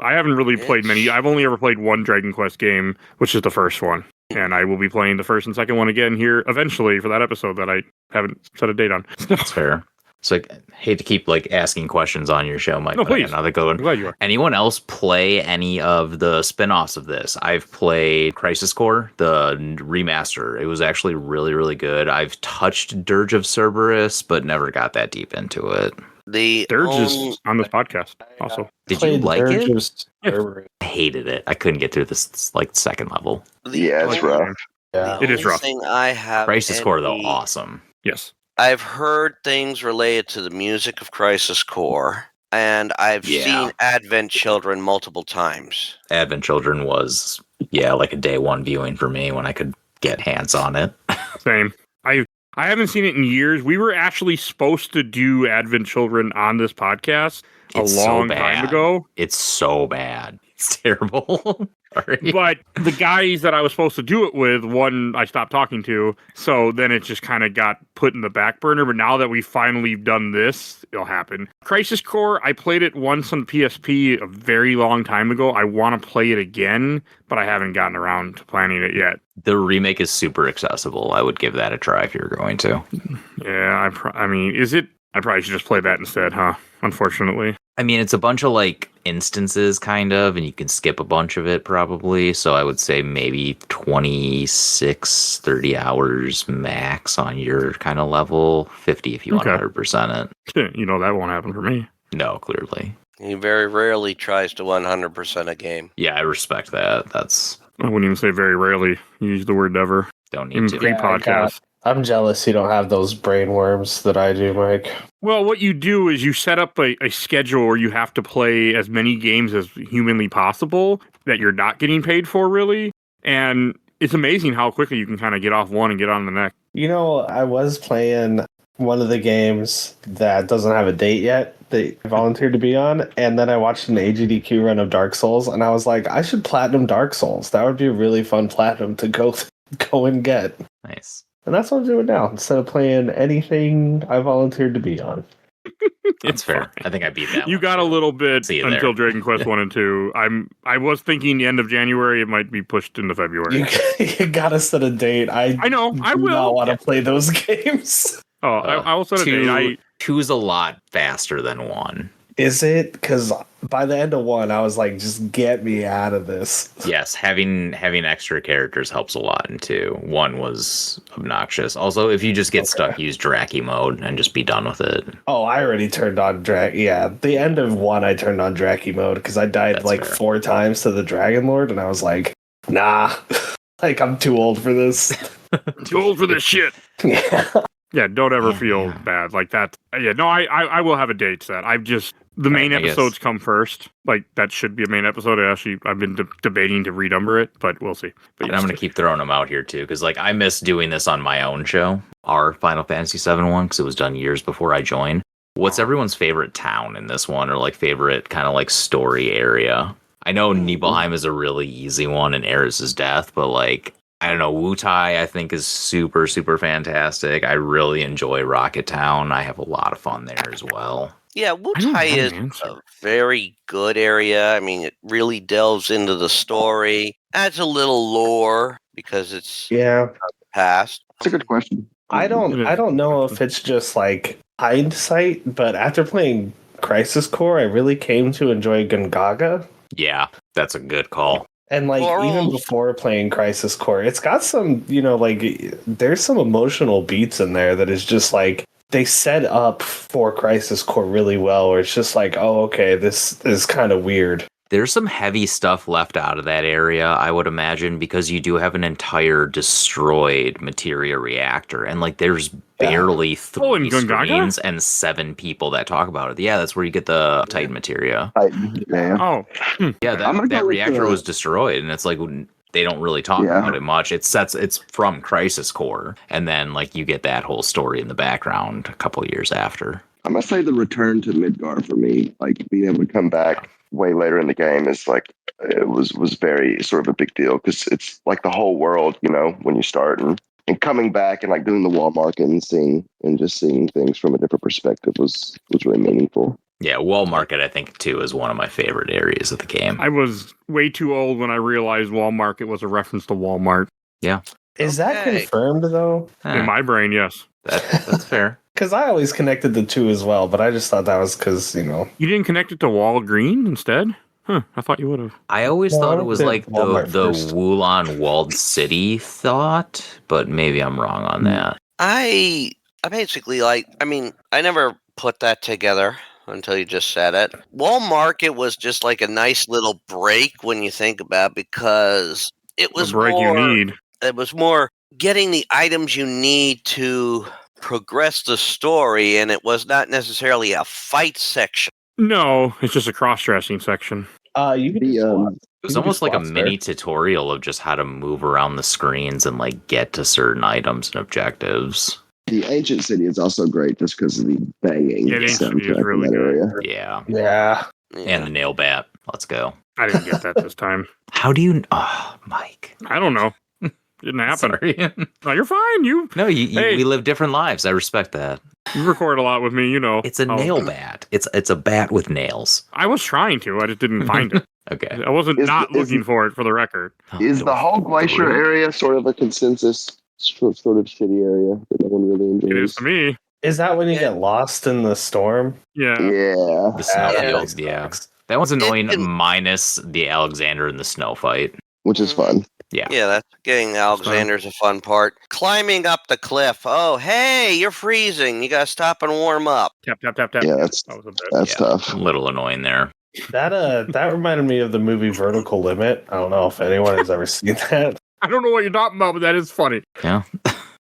I haven't really played many. I've only ever played one Dragon Quest game, which is the first one. And I will be playing the first and second one again here eventually for that episode that I haven't set a date on. That's fair. So I hate to keep asking questions on your show, Mike. No, please. Another good one. I'm glad you are. Anyone else play any of the spin-offs of this? I've played Crisis Core, the remaster. It was actually really, really good. I've touched Dirge of Cerberus, but never got that deep into it. The Dirge is on this podcast also. Did you like it? I hated it. I couldn't get through this second level. Yeah, it's rough. Yeah. It is rough. Thing I have Crisis Core though, awesome. Yes. I've heard things related to the music of Crisis Core, and I've seen Advent Children multiple times. Advent Children was like a day one viewing for me when I could get hands on it. Same. I haven't seen it in years. We were actually supposed to do Advent Children on this podcast a long time ago. It's so bad. It's terrible. But the guys that I was supposed to do it with, one I stopped talking to, so then it just kind of got put in the back burner. But now that we've finally done this, it'll happen. Crisis Core, I played it once on PSP a very long time ago. I want to play it again, but I haven't gotten around to planning it yet. The remake is super accessible. I would give that a try if you're going to. Yeah, is it? I probably should just play that instead, huh? Unfortunately. I mean, it's a bunch of instances kind of, and you can skip a bunch of it probably. So I would say maybe 26, 30 hours max on your kind of level, 50 if you want 100% it. That won't happen for me. No, clearly. He very rarely tries to 100% a game. Yeah, I respect that. I wouldn't even say very rarely. You use the word never. Don't need to. Pre-podcast. I'm jealous you don't have those brain worms that I do, Mike. Well, what you do is you set up a schedule where you have to play as many games as humanly possible that you're not getting paid for, really. And it's amazing how quickly you can kind of get off one and get on the next. I was playing one of the games that doesn't have a date yet that I volunteered to be on, and then I watched an AGDQ run of Dark Souls, and I was like, I should platinum Dark Souls. That would be a really fun platinum to go and get. Nice. And that's what I'm doing now, instead of playing anything I volunteered to be on. It's fair. I think I beat that. You one, got too. a little bit See you until there. Dragon Quest 1 and 2. I was thinking the end of January. It might be pushed into February. You gotta set a date. I know. I do will. not want to play those games. Oh, I will set a date. Two's a lot faster than 1. Is it? Because by the end of 1, I was like, just get me out of this. Yes, having extra characters helps a lot in 2. 1 was obnoxious. Also, if you just get stuck, use Draki mode and just be done with it. Oh, I already turned on Yeah, the end of 1, I turned on Draki mode because I died That's fair. 4 times to the Dragon Lord, and I was like, nah, I'm too old for this. Too old for this shit. Yeah. Yeah, don't ever feel bad like that. Yeah, no, I will have a date set. The main episodes come first. Like, that should be a main episode. I've been debating to renumber it, but we'll see. But And I'm going to keep throwing them out here, too, because, I miss doing this on my own show, our Final Fantasy VII one, because it was done years before I joined. What's everyone's favorite town in this one, or, favorite kind of, story area? I know Nibelheim is a really easy one, and Eris' death, but, I don't know, Wutai, I think, is super, super fantastic. I really enjoy Rocket Town. I have a lot of fun there as well. Yeah, Wutai is a very good area. I mean, it really delves into the story, adds a little lore because it's past. That's a good question. I don't know if it's just hindsight, but after playing Crisis Core, I really came to enjoy Gungaga. Yeah, that's a good call. And even before playing Crisis Core, it's got some, there's some emotional beats in there that is just they set up for Crisis Core really well, where it's just oh, okay, this is kind of weird. There's some heavy stuff left out of that area, I would imagine, because you do have an entire destroyed materia reactor, and there's barely 3 screens and 7 people that talk about it. Yeah, that's where you get the Titan materia. Yeah, that reactor was destroyed, and it's they don't really talk about it much. It's from Crisis Core, and then you get that whole story in the background a couple years after. I must say the return to Midgar for me, being able to come back way later in the game is it was very sort of a big deal, because it's the whole world, when you start and coming back and doing the wall market and seeing things from a different perspective was really meaningful. Yeah, Wall Market, I think, too, is one of my favorite areas of the game. I was way too old when I realized Wall Market was a reference to Walmart. Yeah. Is that confirmed, though? In my brain, yes. That's fair. Because I always connected the two as well, but I just thought that was because, You didn't connect it to Walgreen instead? Huh, I thought you would have. I always thought it was the Wulon Walled City thought, but maybe I'm wrong on that. I basically I never put that together until you just said it. Wall Market was just a nice little break when you think about it, because it was a break more, you need. It was more getting the items you need to progress the story, and it was not necessarily a fight section. No, it's just a cross-dressing section. You could it was almost like a mini tutorial of just how to move around the screens and get to certain items and objectives. The Ancient City is also great just because of the banging. Yeah, the Ancient City is really good. Yeah. And the nail bat. Let's go. I didn't get that this time. How do you... Oh, Mike. I don't know. Didn't happen. Sorry. No, you're fine. We live different lives. I respect that. You record a lot with me, It's a nail bat. It's a bat with nails. I was trying to. I just didn't find it. Okay. I wasn't looking for it, for the record. Is the whole glacier area sort of a consensus sort of shitty area that no one really enjoys? It is to me. Is that when you get lost in the storm? Yeah. Yeah. The snowfields, yeah. That one's annoying, minus the Alexander and the snow fight. Which is fun. Yeah. Yeah, that's getting Alexander's a fun part. Climbing up the cliff. Oh, hey, you're freezing. You gotta stop and warm up. Tap, tap, tap, tap. Yeah, that's tough. A little annoying there. That reminded me of the movie Vertical Limit. I don't know if anyone has ever seen that. I don't know what you're talking about, but that is funny. Yeah.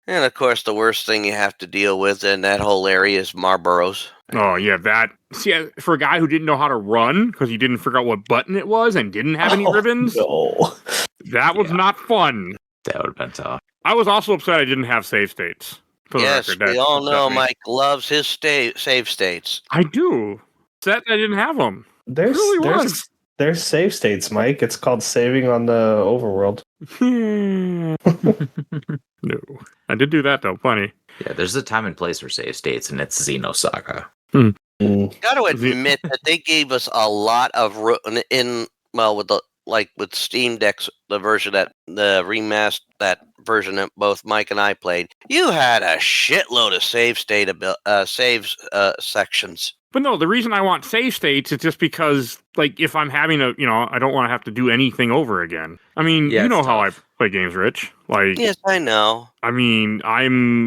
And of course, the worst thing you have to deal with in that whole area is Marlboros. Oh, yeah, that. See, for a guy who didn't know how to run because he didn't figure out what button it was and didn't have any ribbons, that was not fun. That would have been tough. I was also upset I didn't have save states. Yes, we all know Mike loves his save states. I do. Upset I didn't have them. There's save states, Mike. It's called saving on the overworld. No. I did do that, though. Plenty. Yeah, there's a time and place for save states, and it's Xenosaga. Got to admit that they gave us a lot of with Steam Deck's the version that the remastered that version that both Mike and I played. You had a shitload of sections. But no, the reason I want save states is just because, like, if I'm having I don't want to have to do anything over again. I mean, you know how I play games, Rich. Like, yes, I know. I mean,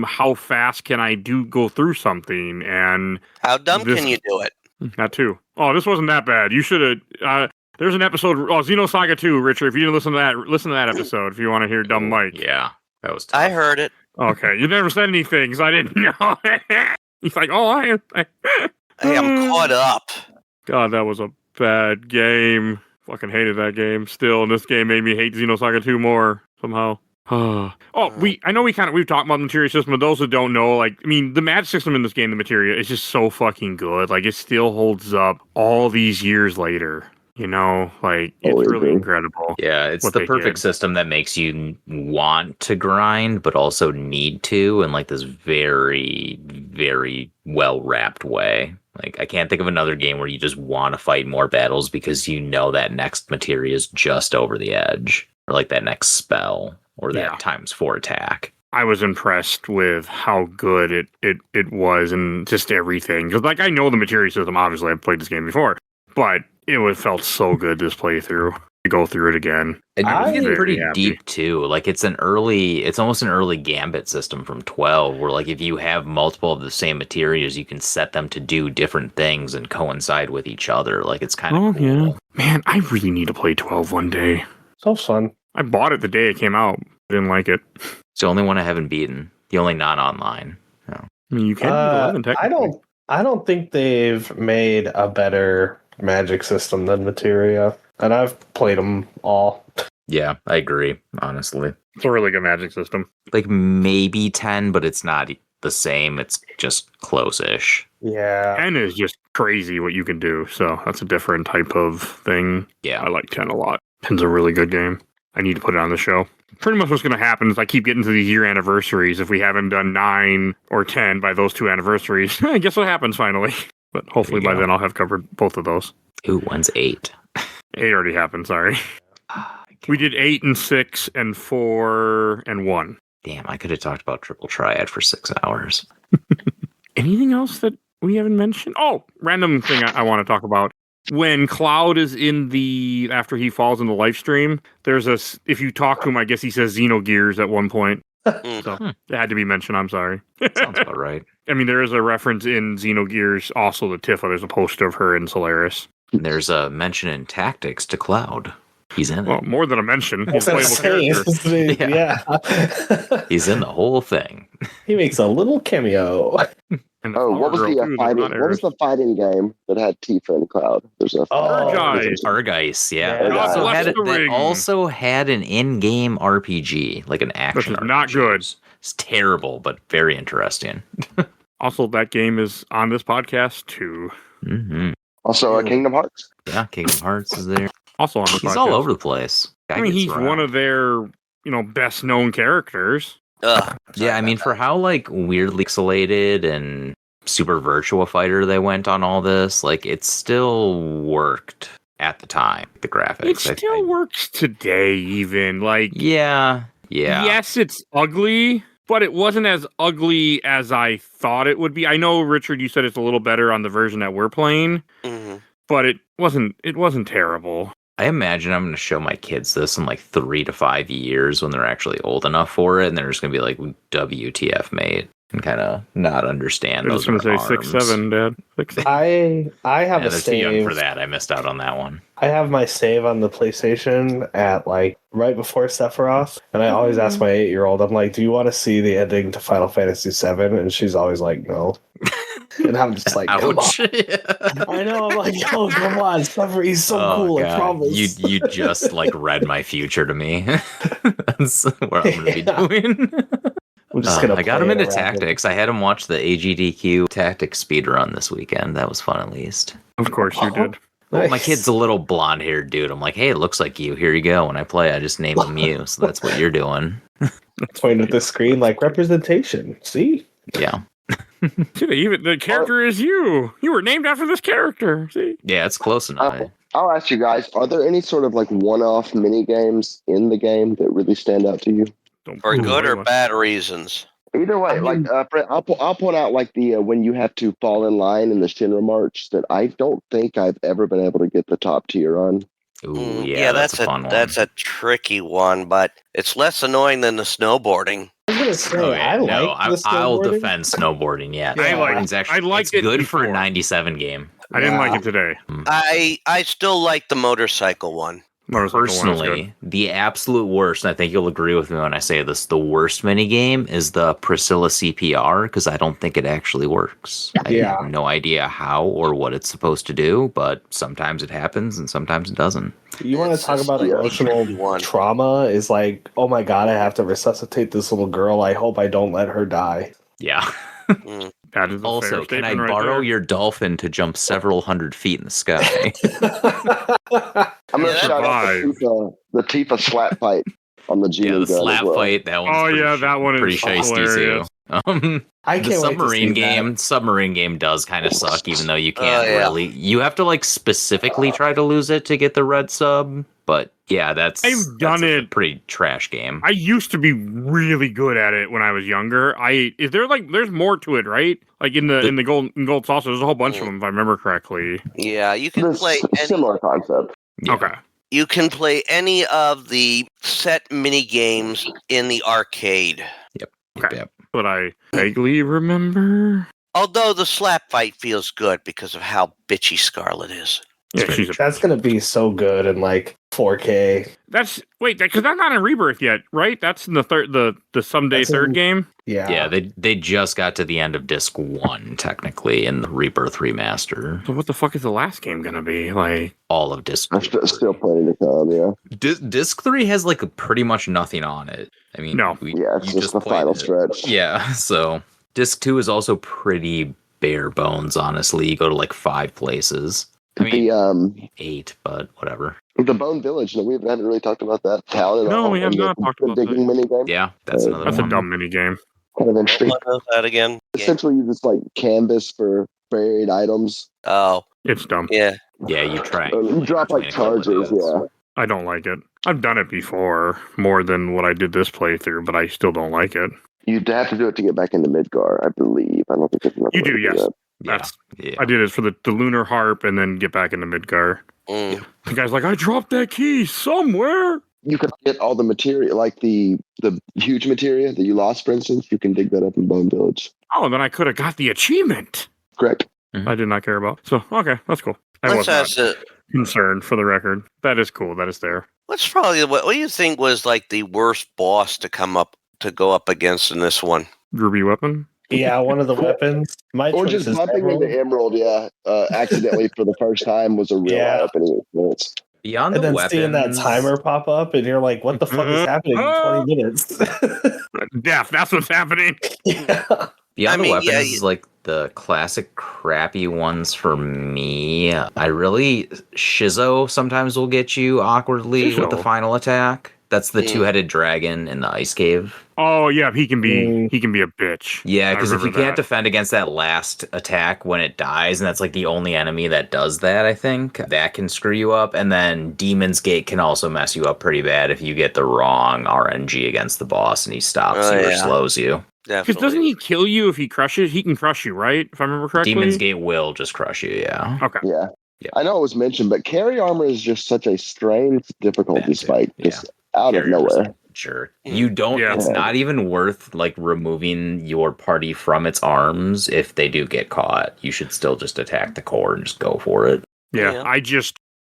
how fast can I go through something, and how dumb can you do it? That too. Oh, this wasn't that bad. You should have. There's an episode. Oh, Xenosaga 2, Richard. If you didn't listen to that epised if you want to hear dumb Mike. Yeah, that was tough. I heard it. Okay, you never said anything, so I didn't know. He's like, oh, Hey, I'm caught up. God, that was a bad game. Fucking hated that game. Still, and this game made me hate Xenosaga 2 more somehow. I know we've talked about the materia system, but those who don't know, like, I mean, the match system in this game, the materia, is just so fucking good. Like, it still holds up all these years later. You know, like, it's really incredible. Yeah, it's the perfect system that makes you want to grind, but also need to in, like, this very, very well-wrapped way. Like, I can't think of another game where you just want to fight more battles because you know that next materia is just over the edge. Or, like, that next spell. Or that ×4 attack. I was impressed with how good it was and just everything. Because, like, I know the materia system, obviously, I've played this game before. But it felt so good this playthrough. To go through it again. And it's pretty deep, too. Like, it's almost an early Gambit system from 12, where, like, if you have multiple of the same materials, you can set them to do different things and coincide with each other. Like, it's kind of cool. Yeah. Man, I really need to play 12 one day. So fun. I bought it the day it came out. I didn't like it. It's the only one I haven't beaten. The only non-online. No. I mean, you can beat 11 technically. I don't think they've made a better magic system than materia. And I've played them all. Yeah, I agree, honestly. It's a really good magic system. Like, maybe 10, but it's not the same. It's just close-ish. Yeah. 10 is just crazy what you can do. So that's a different type of thing. Yeah. I like 10 a lot. 10's a really good game. I need to put it on the show. Pretty much what's going to happen is I keep getting to these year anniversaries. If we haven't done 9 or 10 by those 2 anniversaries, I guess what happens finally. But hopefully by then I'll have covered both of those. Ooh, when's 8? 8 already happened, sorry. We did 8 and 6 and 4 and 1. Damn, I could have talked about Triple Triad for 6 hours. Anything else that we haven't mentioned? Oh, random thing I want to talk about. When Cloud is after he falls in the live stream, if you talk to him, I guess he says Xenogears at one point. So it had to be mentioned, I'm sorry. Sounds about right. I mean, there is a reference in Xenogears, also to Tifa. There's a poster of her in Solaris. There's a mention in Tactics to Cloud. He's in it. Well, more than a mention. He's a playable character. Yeah. He's in the whole thing. He makes a little cameo. What was the fighting game that had Tifa and Cloud? There's a Argeis, yeah. It also had an in-game RPG, like an action RPG. Not good. It's terrible, but very interesting. Also, that game is on this podcast too. Mm-hmm. Also, Kingdom Hearts. Yeah, Kingdom Hearts is there. Also on the podcast. He's all over the place. I mean, he's one of their, best known characters. Yeah, I mean, for how, like, weirdly pixelated and super Virtua Fighter they went on all this, like, it still worked at the time, the graphics. It still works today, even. Like, yeah. Yes, it's ugly, but it wasn't as ugly as I thought it would be. I know, Richard, you said it's a little better on the version that we're playing, but it wasn't terrible. I imagine I'm going to show my kids this in like 3 to 5 years when they're actually old enough for it, and they're just going to be like, WTF, mate, and kind of not understand. I was going to say 6, 7, Dad. 6. I have a save. Too young for that. I missed out on that one. I have my save on the PlayStation at like right before Sephiroth, and I always ask my 8-year-old, I'm like, do you want to see the ending to Final Fantasy VII? And she's always like, no. And I'm just like, come ouch. on. I know, I'm like, oh, come on, Sephiroth, he's so cool, God. I promise. You just like read my future to me. That's what I'm going to be doing. I'm just gonna I got him into Tactics. I had him watch the AGDQ Tactics speedrun this weekend. That was fun, at least. Of course you did. Well, my kid's a little blonde-haired dude. I'm like, hey, it looks like you. Here you go. When I play, I just name him you. So that's what you're doing. Point at the screen like representation. See? Yeah. Even the character is you. You were named after this character. See? Yeah, it's close enough. I'll ask you guys, are there any sort of like one-off mini games in the game that really stand out to you? For good or bad reasons? Either way, I'll point out like the when you have to fall in line in the Shinra March that I don't think I've ever been able to get the top tier on. Ooh, yeah, that's a fun one. That's a tricky one, but it's less annoying than the snowboarding. I was gonna say, I'll defend snowboarding. Yeah, I liked it good before. for a 97 game. I didn't like it today. I still like the motorcycle one. Personally, the absolute worst, and I think you'll agree with me when I say this, the worst minigame is the Priscilla CPR, because I don't think it actually works. I have no idea how or what it's supposed to do, but sometimes it happens and sometimes it doesn't. You want to talk about emotional trauma? Is like, oh my god, I have to resuscitate this little girl. I hope I don't let her die. Yeah. That is also, can I borrow your dolphin to jump several hundred feet in the sky? I'm going to shout out the Tifa slap fight on the Genie gun. Yeah, the slap fight, that one's that one is pretty shiesty too. The submarine game does kind of suck, even though you can't really. You have to like specifically try to lose it to get the red sub. But yeah, that's a pretty trash game. I used to be really good at it when I was younger. There's more to it, right? Like in the gold saucer, there's a whole bunch of them if I remember correctly. Yeah, you can play similar concept. Yeah. Okay. You can play any of the set mini games in the arcade. Yep. Okay. Yep. But I vaguely remember. Although the slap fight feels good because of how bitchy Scarlet is. Yeah, that's gonna be so good in like 4K. Because that's not in Rebirth yet, right? That's in the someday third game. Yeah. They just got to the end of disc 1 technically in the Rebirth remaster. So what the fuck is the last game gonna be like? All of disc. I'm still planning to come. Yeah. Disc 3 has like pretty much nothing on it. I mean, it's just the final stretch. Yeah. So disc 2 is also pretty bare bones. Honestly, you go to like 5 places. I mean, 8, but whatever. The Bone Village. No, we haven't really talked about that town at all. No, we have not talked about digging mini game. Yeah, that's another one. That's a dumb mini game. Kind of interesting. That again. Essentially, you just like canvas for buried items. Oh, it's dumb. Yeah, you try. You drop like charges. Yeah, I don't like it. I've done it before more than what I did this playthrough, but I still don't like it. You'd have to do it to get back into Midgar, I believe. I don't think there's enough. You do, yes. I did it for the lunar harp and then get back into Midgar. The guy's like, I dropped that key somewhere. You can get all the material, like the huge material that you lost, for instance. You can dig that up in Bone Village. Oh, then I could have got the achievement. Correct. I did not care about. So, okay, that's cool. I was not concerned, for the record. That is cool. That is there. What's probably what do you think was like the worst boss to go up against in this one? Ruby weapon. Yeah, one of the weapons. Or just bumping into Emerald, accidentally for the first time was a real eye-opening experience. Beyond and the then weapons, seeing that timer pop up, and you're like, "What the fuck is happening in 20 minutes?" Death. That's what's happening. Yeah. Beyond the weapons is like the classic crappy ones for me. Shizo sometimes will get you awkwardly with the final attack. That's the two-headed dragon in the ice cave. Oh yeah, he can be a bitch. Yeah, because if you can't defend against that last attack when it dies, and that's like the only enemy that does that, I think that can screw you up. And then Demon's Gate can also mess you up pretty bad if you get the wrong RNG against the boss and he stops you or slows you. Because doesn't he kill you if he crushes? He can crush you, right? If I remember correctly. Demon's Gate will just crush you. Yeah. Okay. Yeah. I know it was mentioned, but carry armor is just such a strange difficulty spike. Just out of nowhere. Sure. You don't it's not even worth like removing your party from its arms if they do get caught. You should still just attack the core and just go for it. Yeah.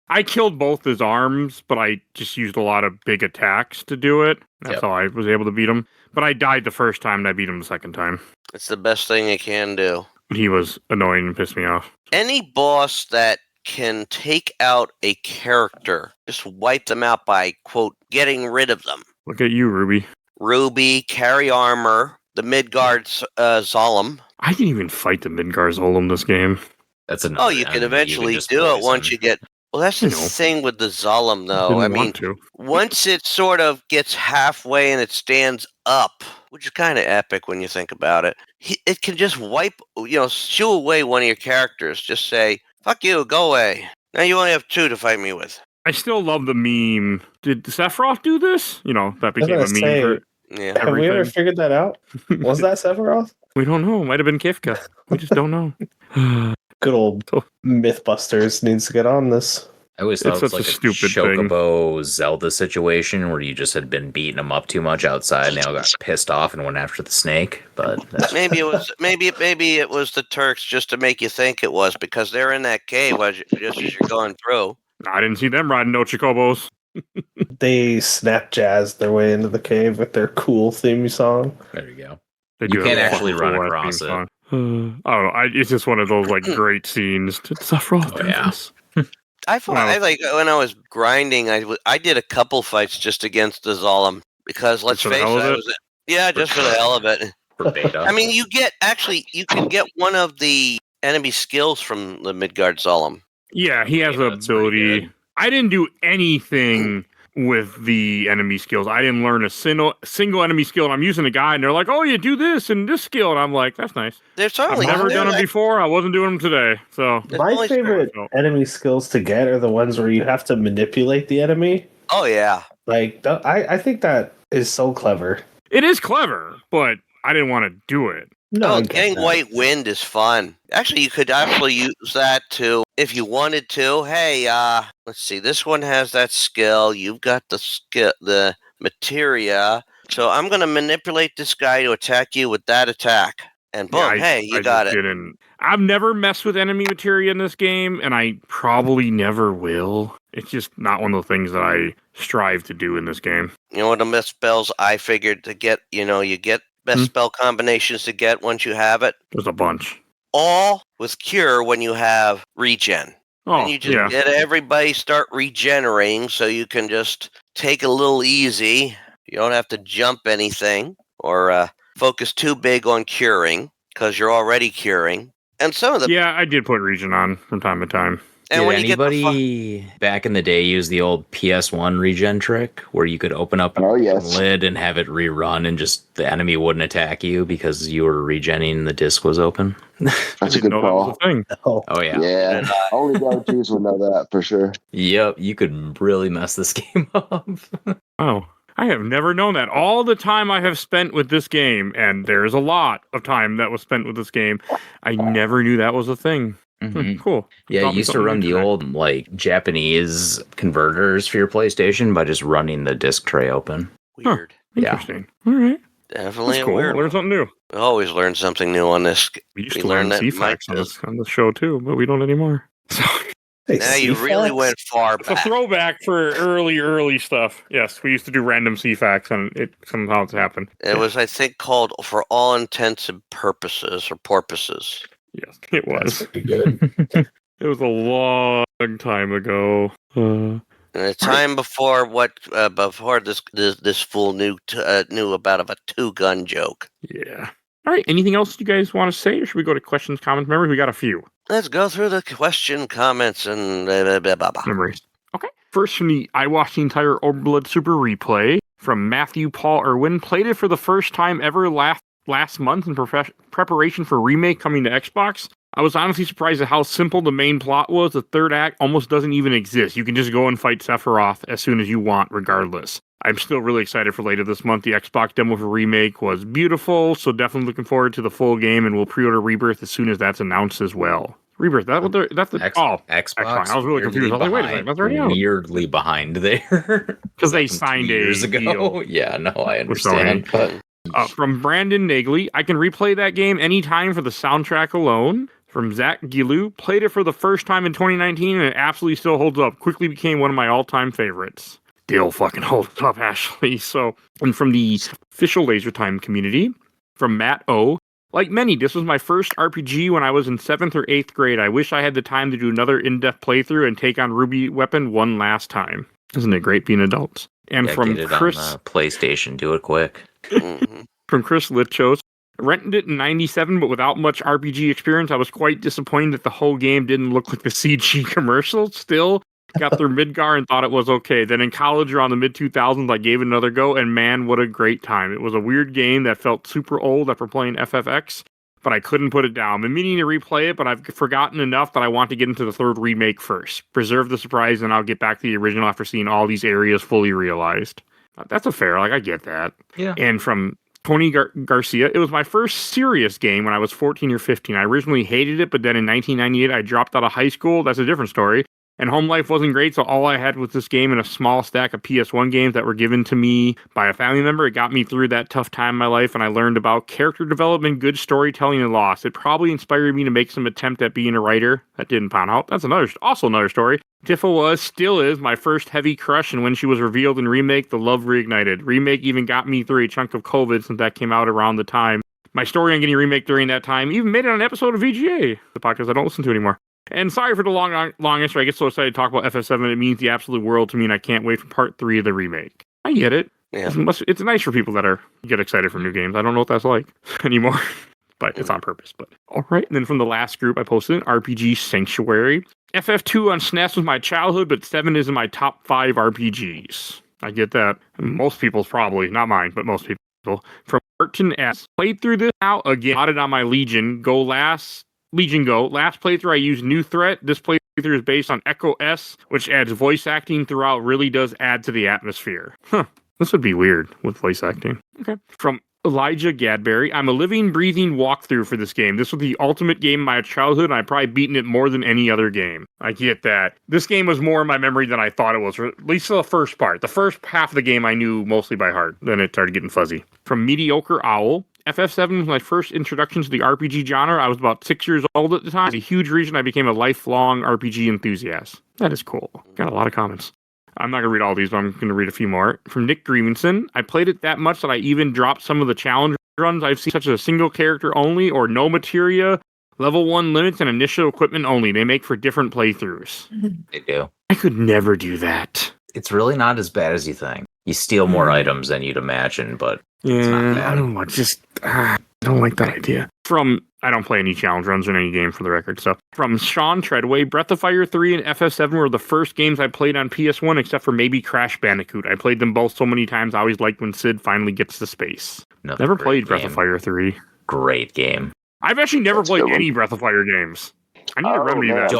I killed both his arms, but I just used a lot of big attacks to do it. That's how I was able to beat him. But I died the first time and I beat him the second time. It's the best thing you can do. He was annoying and pissed me off. Any boss that can take out a character, just wipe them out by, quote, getting rid of them. Look at you, Ruby. Ruby, carry armor, the Midgard Zolom. I didn't even fight the Midgard Zolom this game. That's another. You can eventually do it once you get Well, that's the thing with the Zolom, though. I mean, once it sort of gets halfway and it stands up, which is kind of epic when you think about it, it can just shoo away one of your characters. Just say, fuck you, go away. Now you only have 2 to fight me with. I still love the meme. Did Sephiroth do this? That became a meme for everything. Have we ever figured that out? Was that Sephiroth? We don't know. Might have been Kifka. We just don't know. Good old Mythbusters needs to get on this. I always thought it was like a stupid Chocobo Zelda situation where you just had been beating them up too much outside and they all got pissed off and went after the snake. But maybe it was the Turks just to make you think it was, because they're in that cave just as you're going through. I didn't see them riding no Chocobos. They snap jazzed their way into the cave with their cool theme song. There you go. You can't actually run across it. I don't know. It's just one of those great scenes. Did Sephiroth do this? I thought when I was grinding, I did a couple fights just against the Zolom because let's face it, just for the hell of it. For beta. I mean, you can get one of the enemy skills from the Midgard Zolom. Yeah, he has an ability. I didn't do anything with the enemy skills. I didn't learn a single enemy skill. And I'm using a guide, and they're like, "Oh, you do this and this skill," and I'm like, "That's nice." I've never done them before. I wasn't doing them today. So my favorite enemy skills to get are the ones where you have to manipulate the enemy. Oh yeah, I think that is so clever. It is clever, but I didn't want to do it. No, getting White Wind is fun. Actually, you could use that too if you wanted to. Hey, let's see. This one has that skill. You've got the materia. So I'm going to manipulate this guy to attack you with that attack. And boom, you got it. I've never messed with enemy materia in this game, and I probably never will. It's just not one of the things that I strive to do in this game. You know what the best spells I figured to get? You get best spell combinations to get once you have it. There's a bunch. All with cure when you have regen. And you just get everybody start regenerating so you can just take a little easy. You don't have to jump anything or focus too big on curing because you're already curing. And some of the I did put regen on from time to time. And did when anybody back in the day use the old PS1 regen trick where you could open up a lid and have it rerun and just the enemy wouldn't attack you because you were regenning and the disc was open? That's a good call. Oh yeah. Yeah. Only go-tos would know that for sure. Yep, you could really mess this game up. Oh, I have never known that. All the time I have spent with this game, and there's a lot of time that was spent with this game, I never knew that was a thing. Mm-hmm. Cool. Yeah, you used to run the old Japanese converters for your PlayStation by just running the disc tray open. Weird. Interesting. All right. Definitely cool. weird. Learn something new. We always learn something new on this. We used to learn CFAX on the show too, but we don't anymore. So now you really went far back. It's a throwback for early stuff. Yes, we used to do random CFAX, and it somehow it's happened. It was, I think, called For All Intents and Purposes or Porpoises. Yes, it was. That's pretty good. It was a long time ago. A time before this fool knew about a 2-gun joke. Yeah. All right. Anything else you guys want to say, or should we go to questions, comments, memories? We got a few. Let's go through the question, comments, and memories. Okay. First from I watched the entire Orblood Super replay from Matthew Paul Irwin. Played it for the first time ever last month in preparation for remake coming to Xbox. I was honestly surprised at how simple the main plot was. The third act almost doesn't even exist. You can just go and fight Sephiroth as soon as you want, regardless. I'm still really excited for later this month. The Xbox demo for remake was beautiful, so definitely looking forward to the full game, and we'll pre-order Rebirth as soon as that's announced as well. Rebirth, that's the Xbox. I was really confused. I was like, wait a second, that's already out. Weirdly behind there. Because they signed years ago. Deal. Yeah, no, I understand. But from Brandon Nagley, I can replay that game anytime for the soundtrack alone. From Zach Gilou, played it for the first time in 2019 and it absolutely still holds up. Quickly became one of my all-time favorites. Still fucking holds up, Ashley. And from the official Laser Time community, from Matt O. Like many, this was my first RPG when I was in 7th or 8th grade. I wish I had the time to do another in-depth playthrough and take on Ruby Weapon one last time. Isn't it great being adults? And from Chris, on the PlayStation, do it quick. From Chris Litchos. Rented it in 97, but without much RPG experience, I was quite disappointed that the whole game didn't look like the CG commercial. Still, Got through Midgar and thought it was okay. Then in college around the mid-2000s, I gave it another go, and man, what a great time. It was a weird game that felt super old after playing FFX, but I couldn't put it down. I've been meaning to replay it, but I've forgotten enough that I want to get into the third remake first. Preserve the surprise, and I'll get back to the original after seeing all these areas fully realized. That's a fair, I get that. Yeah. And from Tony Garcia, it was my first serious game when I was 14 or 15. I originally hated it, but then in 1998, I dropped out of high school. That's a different story. And home life wasn't great, so all I had was this game and a small stack of PS1 games that were given to me by a family member. It got me through that tough time in my life, and I learned about character development, good storytelling, and loss. It probably inspired me to make some attempt at being a writer. That didn't pan out. That's also another story. Tifa still is my first heavy crush, and when she was revealed in Remake, the love reignited. Remake even got me through a chunk of COVID since that came out around the time. My story on getting Remake during that time even made it on an episode of VGA, the podcast I don't listen to anymore. And sorry for the long answer. I get so excited to talk about FF7. It means the absolute world to me, and I can't wait for part 3 of the remake. I get it. Yeah. It's nice for people that get excited for new games. I don't know what that's like anymore, but it's on purpose. But all right. And then from the last group, I posted an RPG Sanctuary. FF2 on SNES was my childhood, but 7 is in my top 5 RPGs. I get that. Most people's probably, not mine, but most people. From Albertin S. Played through this now again. Got it on my Legion Go. Last playthrough I used New Threat. This playthrough is based on Echo S, which adds voice acting throughout, really does add to the atmosphere. This would be weird with voice acting. Okay. From Elijah Gadberry, I'm a living, breathing walkthrough for this game. This was the ultimate game of my childhood, and I've probably beaten it more than any other game. I get that. This game was more in my memory than I thought it was, or at least the first part. The first half of the game I knew mostly by heart. Then it started getting fuzzy. From Mediocre Owl, FF7 was my first introduction to the RPG genre. I was about 6 years old at the time. It's a huge reason I became a lifelong RPG enthusiast. That is cool. Got a lot of comments. I'm not going to read all these, but I'm going to read a few more. From Nick Greenson, I played it that much that I even dropped some of the challenge runs I've seen, such as a single character only or no materia, level 1 limits, and initial equipment only. They make for different playthroughs. They do. I could never do that. It's really not as bad as you think. You steal more items than you'd imagine, but it's not bad. I don't know. I don't like that idea. I don't play any challenge runs in any game for the record. So from Sean Treadway, Breath of Fire 3 and FF7 were the first games I played on PS1, except for maybe Crash Bandicoot. I played them both so many times. I always liked when Sid finally gets to space. Never played Breath of Fire 3. Great game. I've actually never played any Breath of Fire games. I need to remedy that.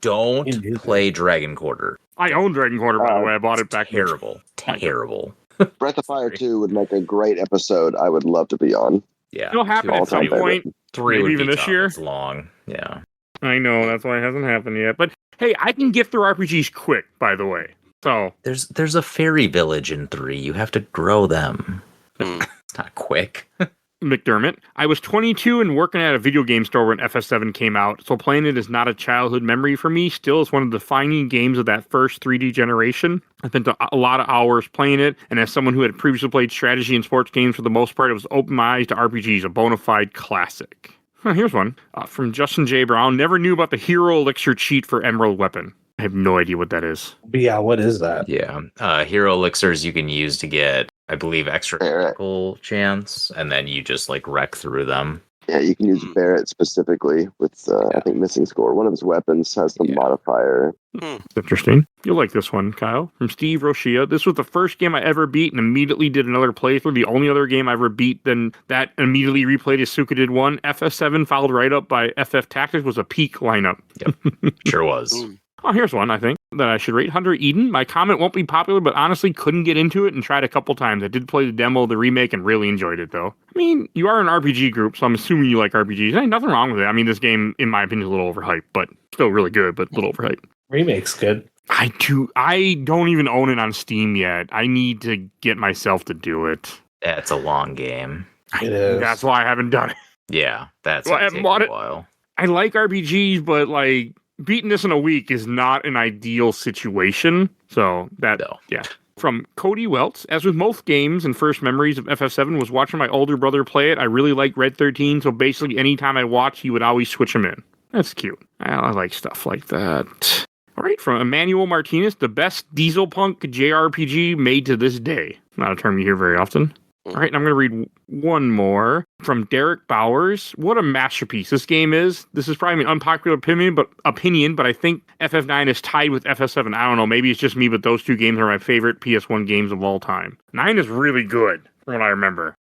Don't play Dragon Quarter. I own Dragon Quarter, by the way. I bought it back. Terrible. Breath of Fire 2 would make a great episode I would love to be on. Yeah. It'll happen at some point. 3 maybe even this year. It's long. Yeah. I know, that's why it hasn't happened yet. But hey, I can get through RPGs quick, by the way. So there's a fairy village in 3. You have to grow them. It's not quick. McDermott, I was 22 and working at a video game store when FS7 came out, so playing it is not a childhood memory for me. Still, it's one of the defining games of that first 3D generation. I spent a lot of hours playing it, and as someone who had previously played strategy and sports games for the most part, it was opened my eyes to RPGs, a bona fide classic. Here's one from Justin J. Brown. Never knew about the Hero Elixir cheat for Emerald Weapon. I have no idea what that is. Yeah, what is that? Yeah. Hero Elixirs you can use to get, I believe, extra critical chance, and then you just wreck through them. Yeah, you can use Barrett specifically with, I think, Missing Score. One of his weapons has the modifier. Interesting. You'll like this one, Kyle. From Steve Roshia. This was the first game I ever beat and immediately did another playthrough. The only other game I ever beat than that immediately replayed is Suka did one. FS7 followed right up by FF Tactics was a peak lineup. Yep. Sure was. Oh, here's one, I think, that I should rate. Hunter Eden. My comment won't be popular, but honestly couldn't get into it and tried a couple times. I did play the demo of the remake and really enjoyed it, though. I mean, you are an RPG group, so I'm assuming you like RPGs. Ain't nothing wrong with it. I mean, this game, in my opinion, is a little overhyped, but still really good, but a little overhyped. Remake's good. I don't even own it on Steam yet. I need to get myself to do it. It's a long game. It is. That's why I haven't done it. Yeah, that's going to take a while. I like RPGs, but beating this in a week is not an ideal situation. So yeah. From Cody Welts, as with most games and first memories of FF7 was watching my older brother play it. I really liked Red 13, so basically anytime I watched, he would always switch him in. That's cute. I like stuff like that. All right, from Emmanuel Martinez, the best diesel punk JRPG made to this day. Not a term you hear very often. All right, and I'm going to read one more from Derek Bowers. What a masterpiece this game is. This is probably an unpopular opinion, but I think FF9 is tied with FF7. I don't know, maybe it's just me, but those two games are my favorite PS1 games of all time. 9 is really good from what I remember.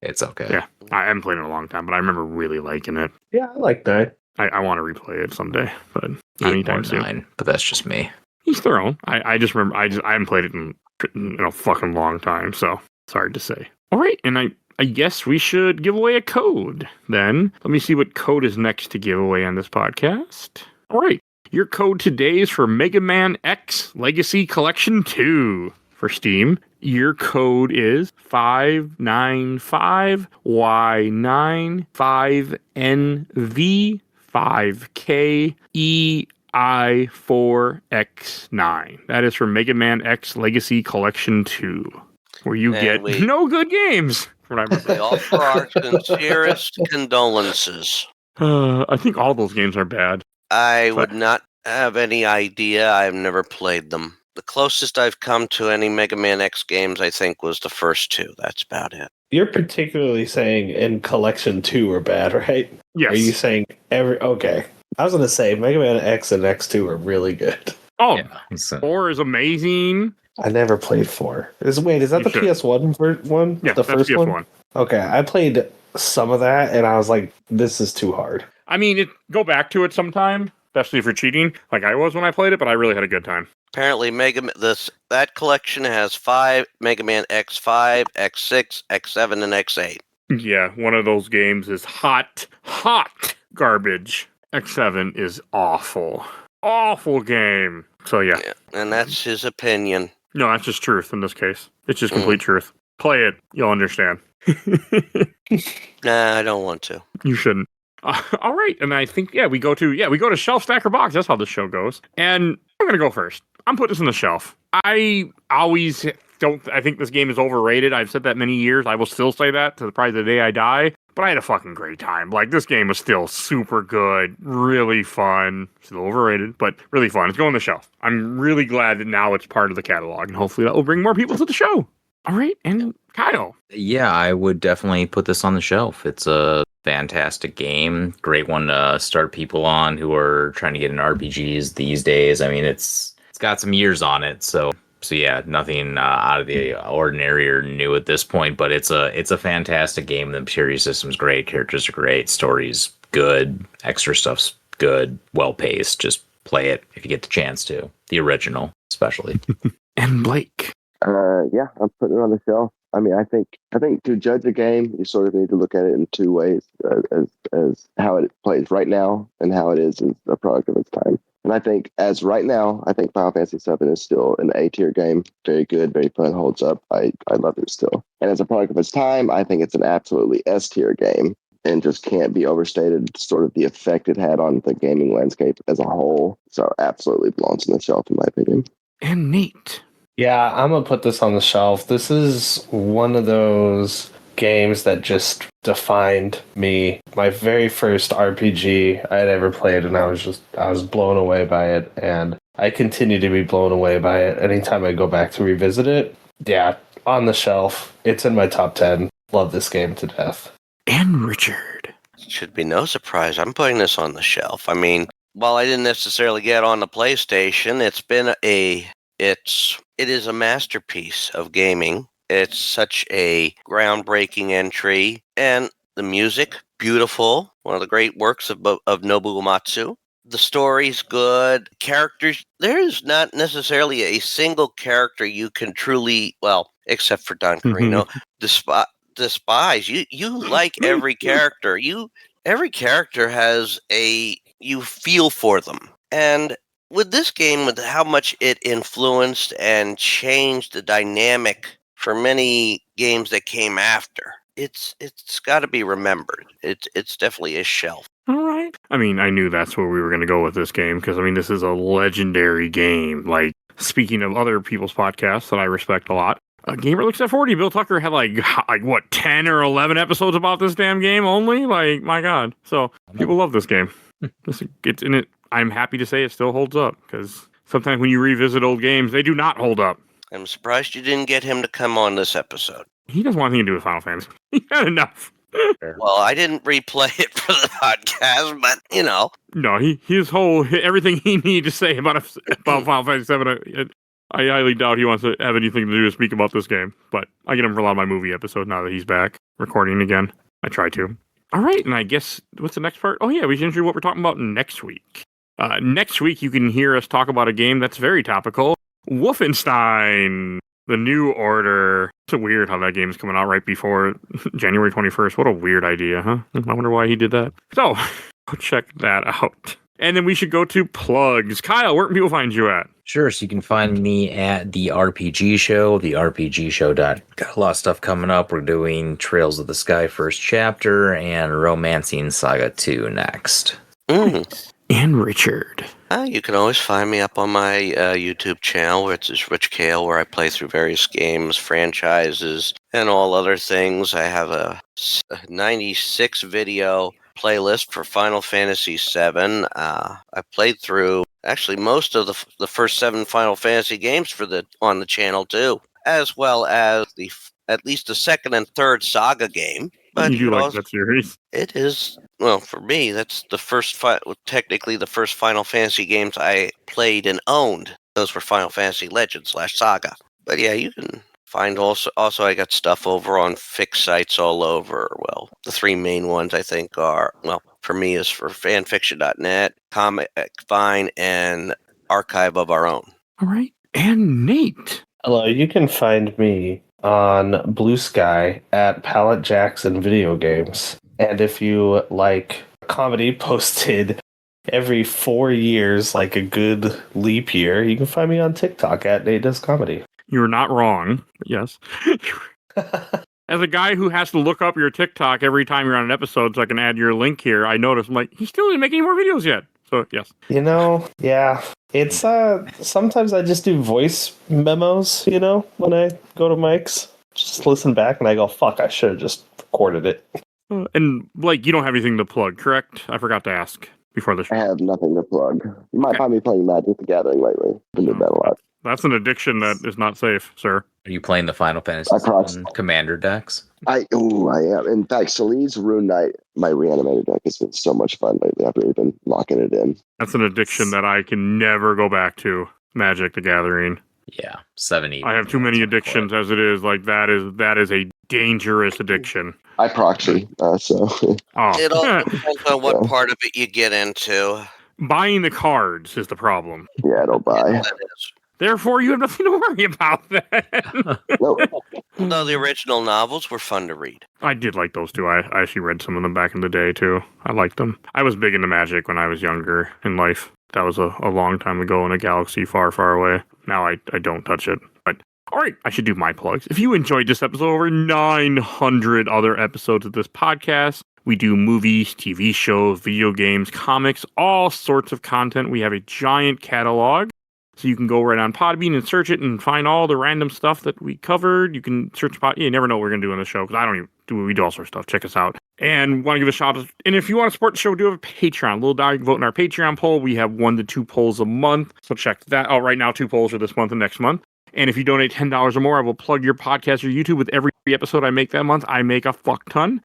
It's okay. Yeah, I haven't played it in a long time, but I remember really liking it. Yeah, I like 9. I want to replay it someday, but not 8 anytime or soon. 9, but that's just me. Each their own. I just remember I haven't played it in a fucking long time, so it's hard to say. All right, and I guess we should give away a code then. Let me see what code is next to give away on this podcast. All right, your code today is for Mega Man X Legacy Collection 2 for Steam. Your code is 595Y9-5NV5KEI4X9. That is for Mega Man X Legacy Collection 2, where you get no good games. We offer our sincerest condolences. I think all those games are bad. I would not have any idea. I've never played them. The closest I've come to any Mega Man X games, I think, was the first 2. That's about it. You're particularly saying in Collection 2 are bad, right? Yes. Are you saying okay. I was going to say Mega Man X and X2 are really good. Oh, Yeah, 4 is amazing. I never played 4. Is that You the should. PS1 one? Yeah, the that's first PS1. one? Okay, I played some of that and I was like, this is too hard. I mean, go back to it sometime, especially if you're cheating, like I was when I played it, but I really had a good time. Apparently, that collection has 5 Mega Man X5, X6, X7, and X8. Yeah, one of those games is hot garbage. X7 is awful. Awful game. So, yeah. And that's his opinion. No, that's just truth in this case. It's just complete truth. Play it. You'll understand. Nah, I don't want to. You shouldn't. All right. And I think, we go to Shelf Stacker Box. That's how this show goes. And I'm going to go first. I'm putting this on the shelf. I think this game is overrated. I've said that many years. I will still say that to probably the day I die. But I had a fucking great time. Like, this game was still super good, really fun. Still overrated, but really fun. It's going on the shelf. I'm really glad that now it's part of the catalog, and hopefully that will bring more people to the show. All right, and Kyle. Yeah, I would definitely put this on the shelf. It's a fantastic game. Great one to start people on who are trying to get into RPGs these days. I mean, it's got some years on it, so yeah, nothing out of the ordinary or new at this point, but it's a fantastic game. The material system's great, characters are great, story's good, extra stuff's good, well paced. Just play it if you get the chance to. The original, especially. And Blake. Yeah, I'm putting it on the shelf. I mean, I think to judge a game, you sort of need to look at it in two ways: as how it plays right now and how it is a product of its time. And I think as right now, I think Final Fantasy VII is still an A-tier game. Very good, very fun, holds up. I love it still. And as a product of its time, I think it's an absolutely S-tier game and just can't be overstated, sort of the effect it had on the gaming landscape as a whole. So absolutely belongs on the shelf, in my opinion. And Nate. Yeah, I'm going to put this on the shelf. This is one of those games that just defined me. My very first RPG I had ever played, and I was blown away by it, and I continue to be blown away by it anytime I go back to revisit it. Yeah, on the shelf. It's in my top 10. Love this game to death. And Richard. Should be no surprise. I'm putting this on the shelf. I mean, while I didn't necessarily get on the PlayStation, it is a masterpiece of gaming. It's such a groundbreaking entry, and the music, beautiful. One of the great works of Nobuo Uematsu. The story's good. Characters, there is not necessarily a single character you can truly, well, except for Don Corino, despise. You like every character. Every character has you feel for them. And with this game, with how much it influenced and changed the dynamic for many games that came after, it's got to be remembered. It's definitely a shelf. All right. I mean, I knew that's where we were going to go with this game because, I mean, this is a legendary game. Like, speaking of other people's podcasts that I respect a lot, Gamer Looks at 40, Bill Tucker had like what, 10 or 11 episodes about this damn game only? Like, my God. So, people love this game. It's in it. I'm happy to say it still holds up because sometimes when you revisit old games, they do not hold up. I'm surprised you didn't get him to come on this episode. He doesn't want anything to do with Final Fantasy. He had enough. Well, I didn't replay it for the podcast, but No, his whole everything he needed to say about Final Fantasy VII. I highly doubt he wants to have anything to do to speak about this game. But I get him for a lot of my movie episodes now that he's back recording again. I try to. All right, and I guess what's the next part? Oh yeah, we should introduce what we're talking about next week. Next week, you can hear us talk about a game that's very topical, Wolfenstein. The New Order. It's weird how that game's coming out right before January 21st. What a weird idea, huh? I wonder why he did that. So, go check that out. And then we should go to plugs. Kyle, where can people find you at? Sure, so you can find me at the RPG Show, therpgshow.com. Got a lot of stuff coming up. We're doing Trails of the Sky first chapter and Romancing Saga 2 next. And Richard. You can always find me up on my YouTube channel, which is Rich Kale, where I play through various games, franchises, and all other things. I have a 96 video playlist for Final Fantasy VII. I played through actually most of the first 7 Final Fantasy games on the channel too, as well as at least the second and third Saga game. But you do like that series? It is, well, for me, that's the first, technically the first Final Fantasy games I played and owned. Those were Final Fantasy Legends / Saga. But yeah, you can find also I got stuff over on fixed sites all over. Well, the 3 main ones I think are, well, for me is for fanfiction.net, Comic Vine, and Archive of Our Own. All right. And Nate. Hello, you can find me on Blue Sky at Pallet Jackson Video Games. And if you like comedy posted every 4 years, like a good leap year, you can find me on TikTok at Nate Does Comedy. You're not wrong. Yes. As a guy who has to look up your TikTok every time you're on an episode so I can add your link here, I noticed, I'm like, he still didn't make any more videos yet. So, yes. Yeah. It's, sometimes I just do voice memos, when I go to mics. Just listen back and I go, fuck, I should have just recorded it. And, Blake, you don't have anything to plug, correct? I forgot to ask before the show. I have nothing to plug. You might find me playing Magic the Gathering lately. I've been doing that a lot. That's an addiction that is not safe, sir. Are you playing the Final Fantasy VII Commander decks? I am. In fact, Celine's Rune Knight, my reanimated deck, has been so much fun lately. I've really been locking it in. That's an addiction that I can never go back to. Magic the Gathering. Yeah, 70. I have too many addictions as it is. Like that is a dangerous addiction. I proxy, so. It all depends on what part of it you get into. Buying the cards is the problem. Yeah, I don't buy. Yeah, that is. Therefore, you have nothing to worry about then. No, the original novels were fun to read. I did like those too. I actually read some of them back in the day too. I liked them. I was big into Magic when I was younger in life. That was a long time ago in a galaxy far, far away. Now I don't touch it. But all right, I should do my plugs. If you enjoyed this episode, over 900 other episodes of this podcast. We do movies, TV shows, video games, comics, all sorts of content. We have a giant catalog. So you can go right on Podbean and search it and find all the random stuff that we covered. You can search you never know what we're going to do on the show because I don't even do. We do all sorts of stuff. Check us out. And want to give a shout out. And if you want to support the show, we do have a Patreon. A little dollar, you can vote in our Patreon poll. We have 1 to 2 polls a month. So check that out. Right now, 2 polls are this month and next month. And if you donate $10 or more, I will plug your podcast or YouTube with every episode I make that month. I make a fuck ton.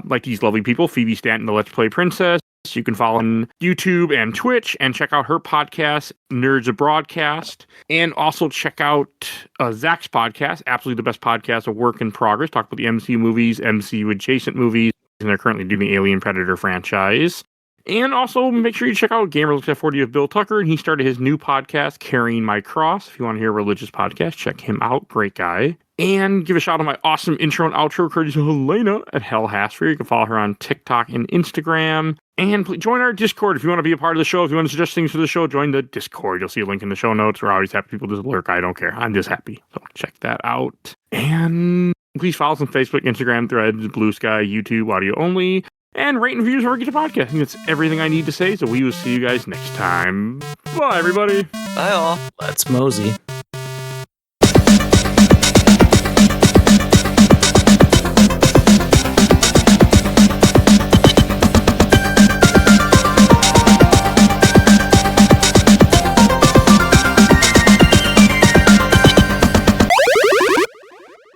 Like these lovely people, Phoebe Stanton, the Let's Play Princess. You can follow on YouTube and Twitch and check out her podcast, Nerds of Broadcast. And also check out Zach's podcast, absolutely the best podcast, A Work in Progress. Talk about the MCU movies, MCU adjacent movies, and they're currently doing the Alien Predator franchise. And also make sure you check out Gamer Looks at 40 with Bill Tucker. And he started his new podcast, Carrying My Cross. If you want to hear a religious podcast, check him out. Great guy. And give a shout out to my awesome intro and outro, courtesy of Helena at Hell Hasfer. You can follow her on TikTok and Instagram. And please join our Discord if you want to be a part of the show. If you want to suggest things for the show, join the Discord. You'll see a link in the show notes. We're always happy people just lurk. I don't care. I'm just happy. So check that out. And please follow us on Facebook, Instagram, Threads, Blue Sky, YouTube, audio only. And rate and reviews wherever you get a podcast. I think that's everything I need to say. So we will see you guys next time. Bye, everybody. Bye, all. Let's mosey.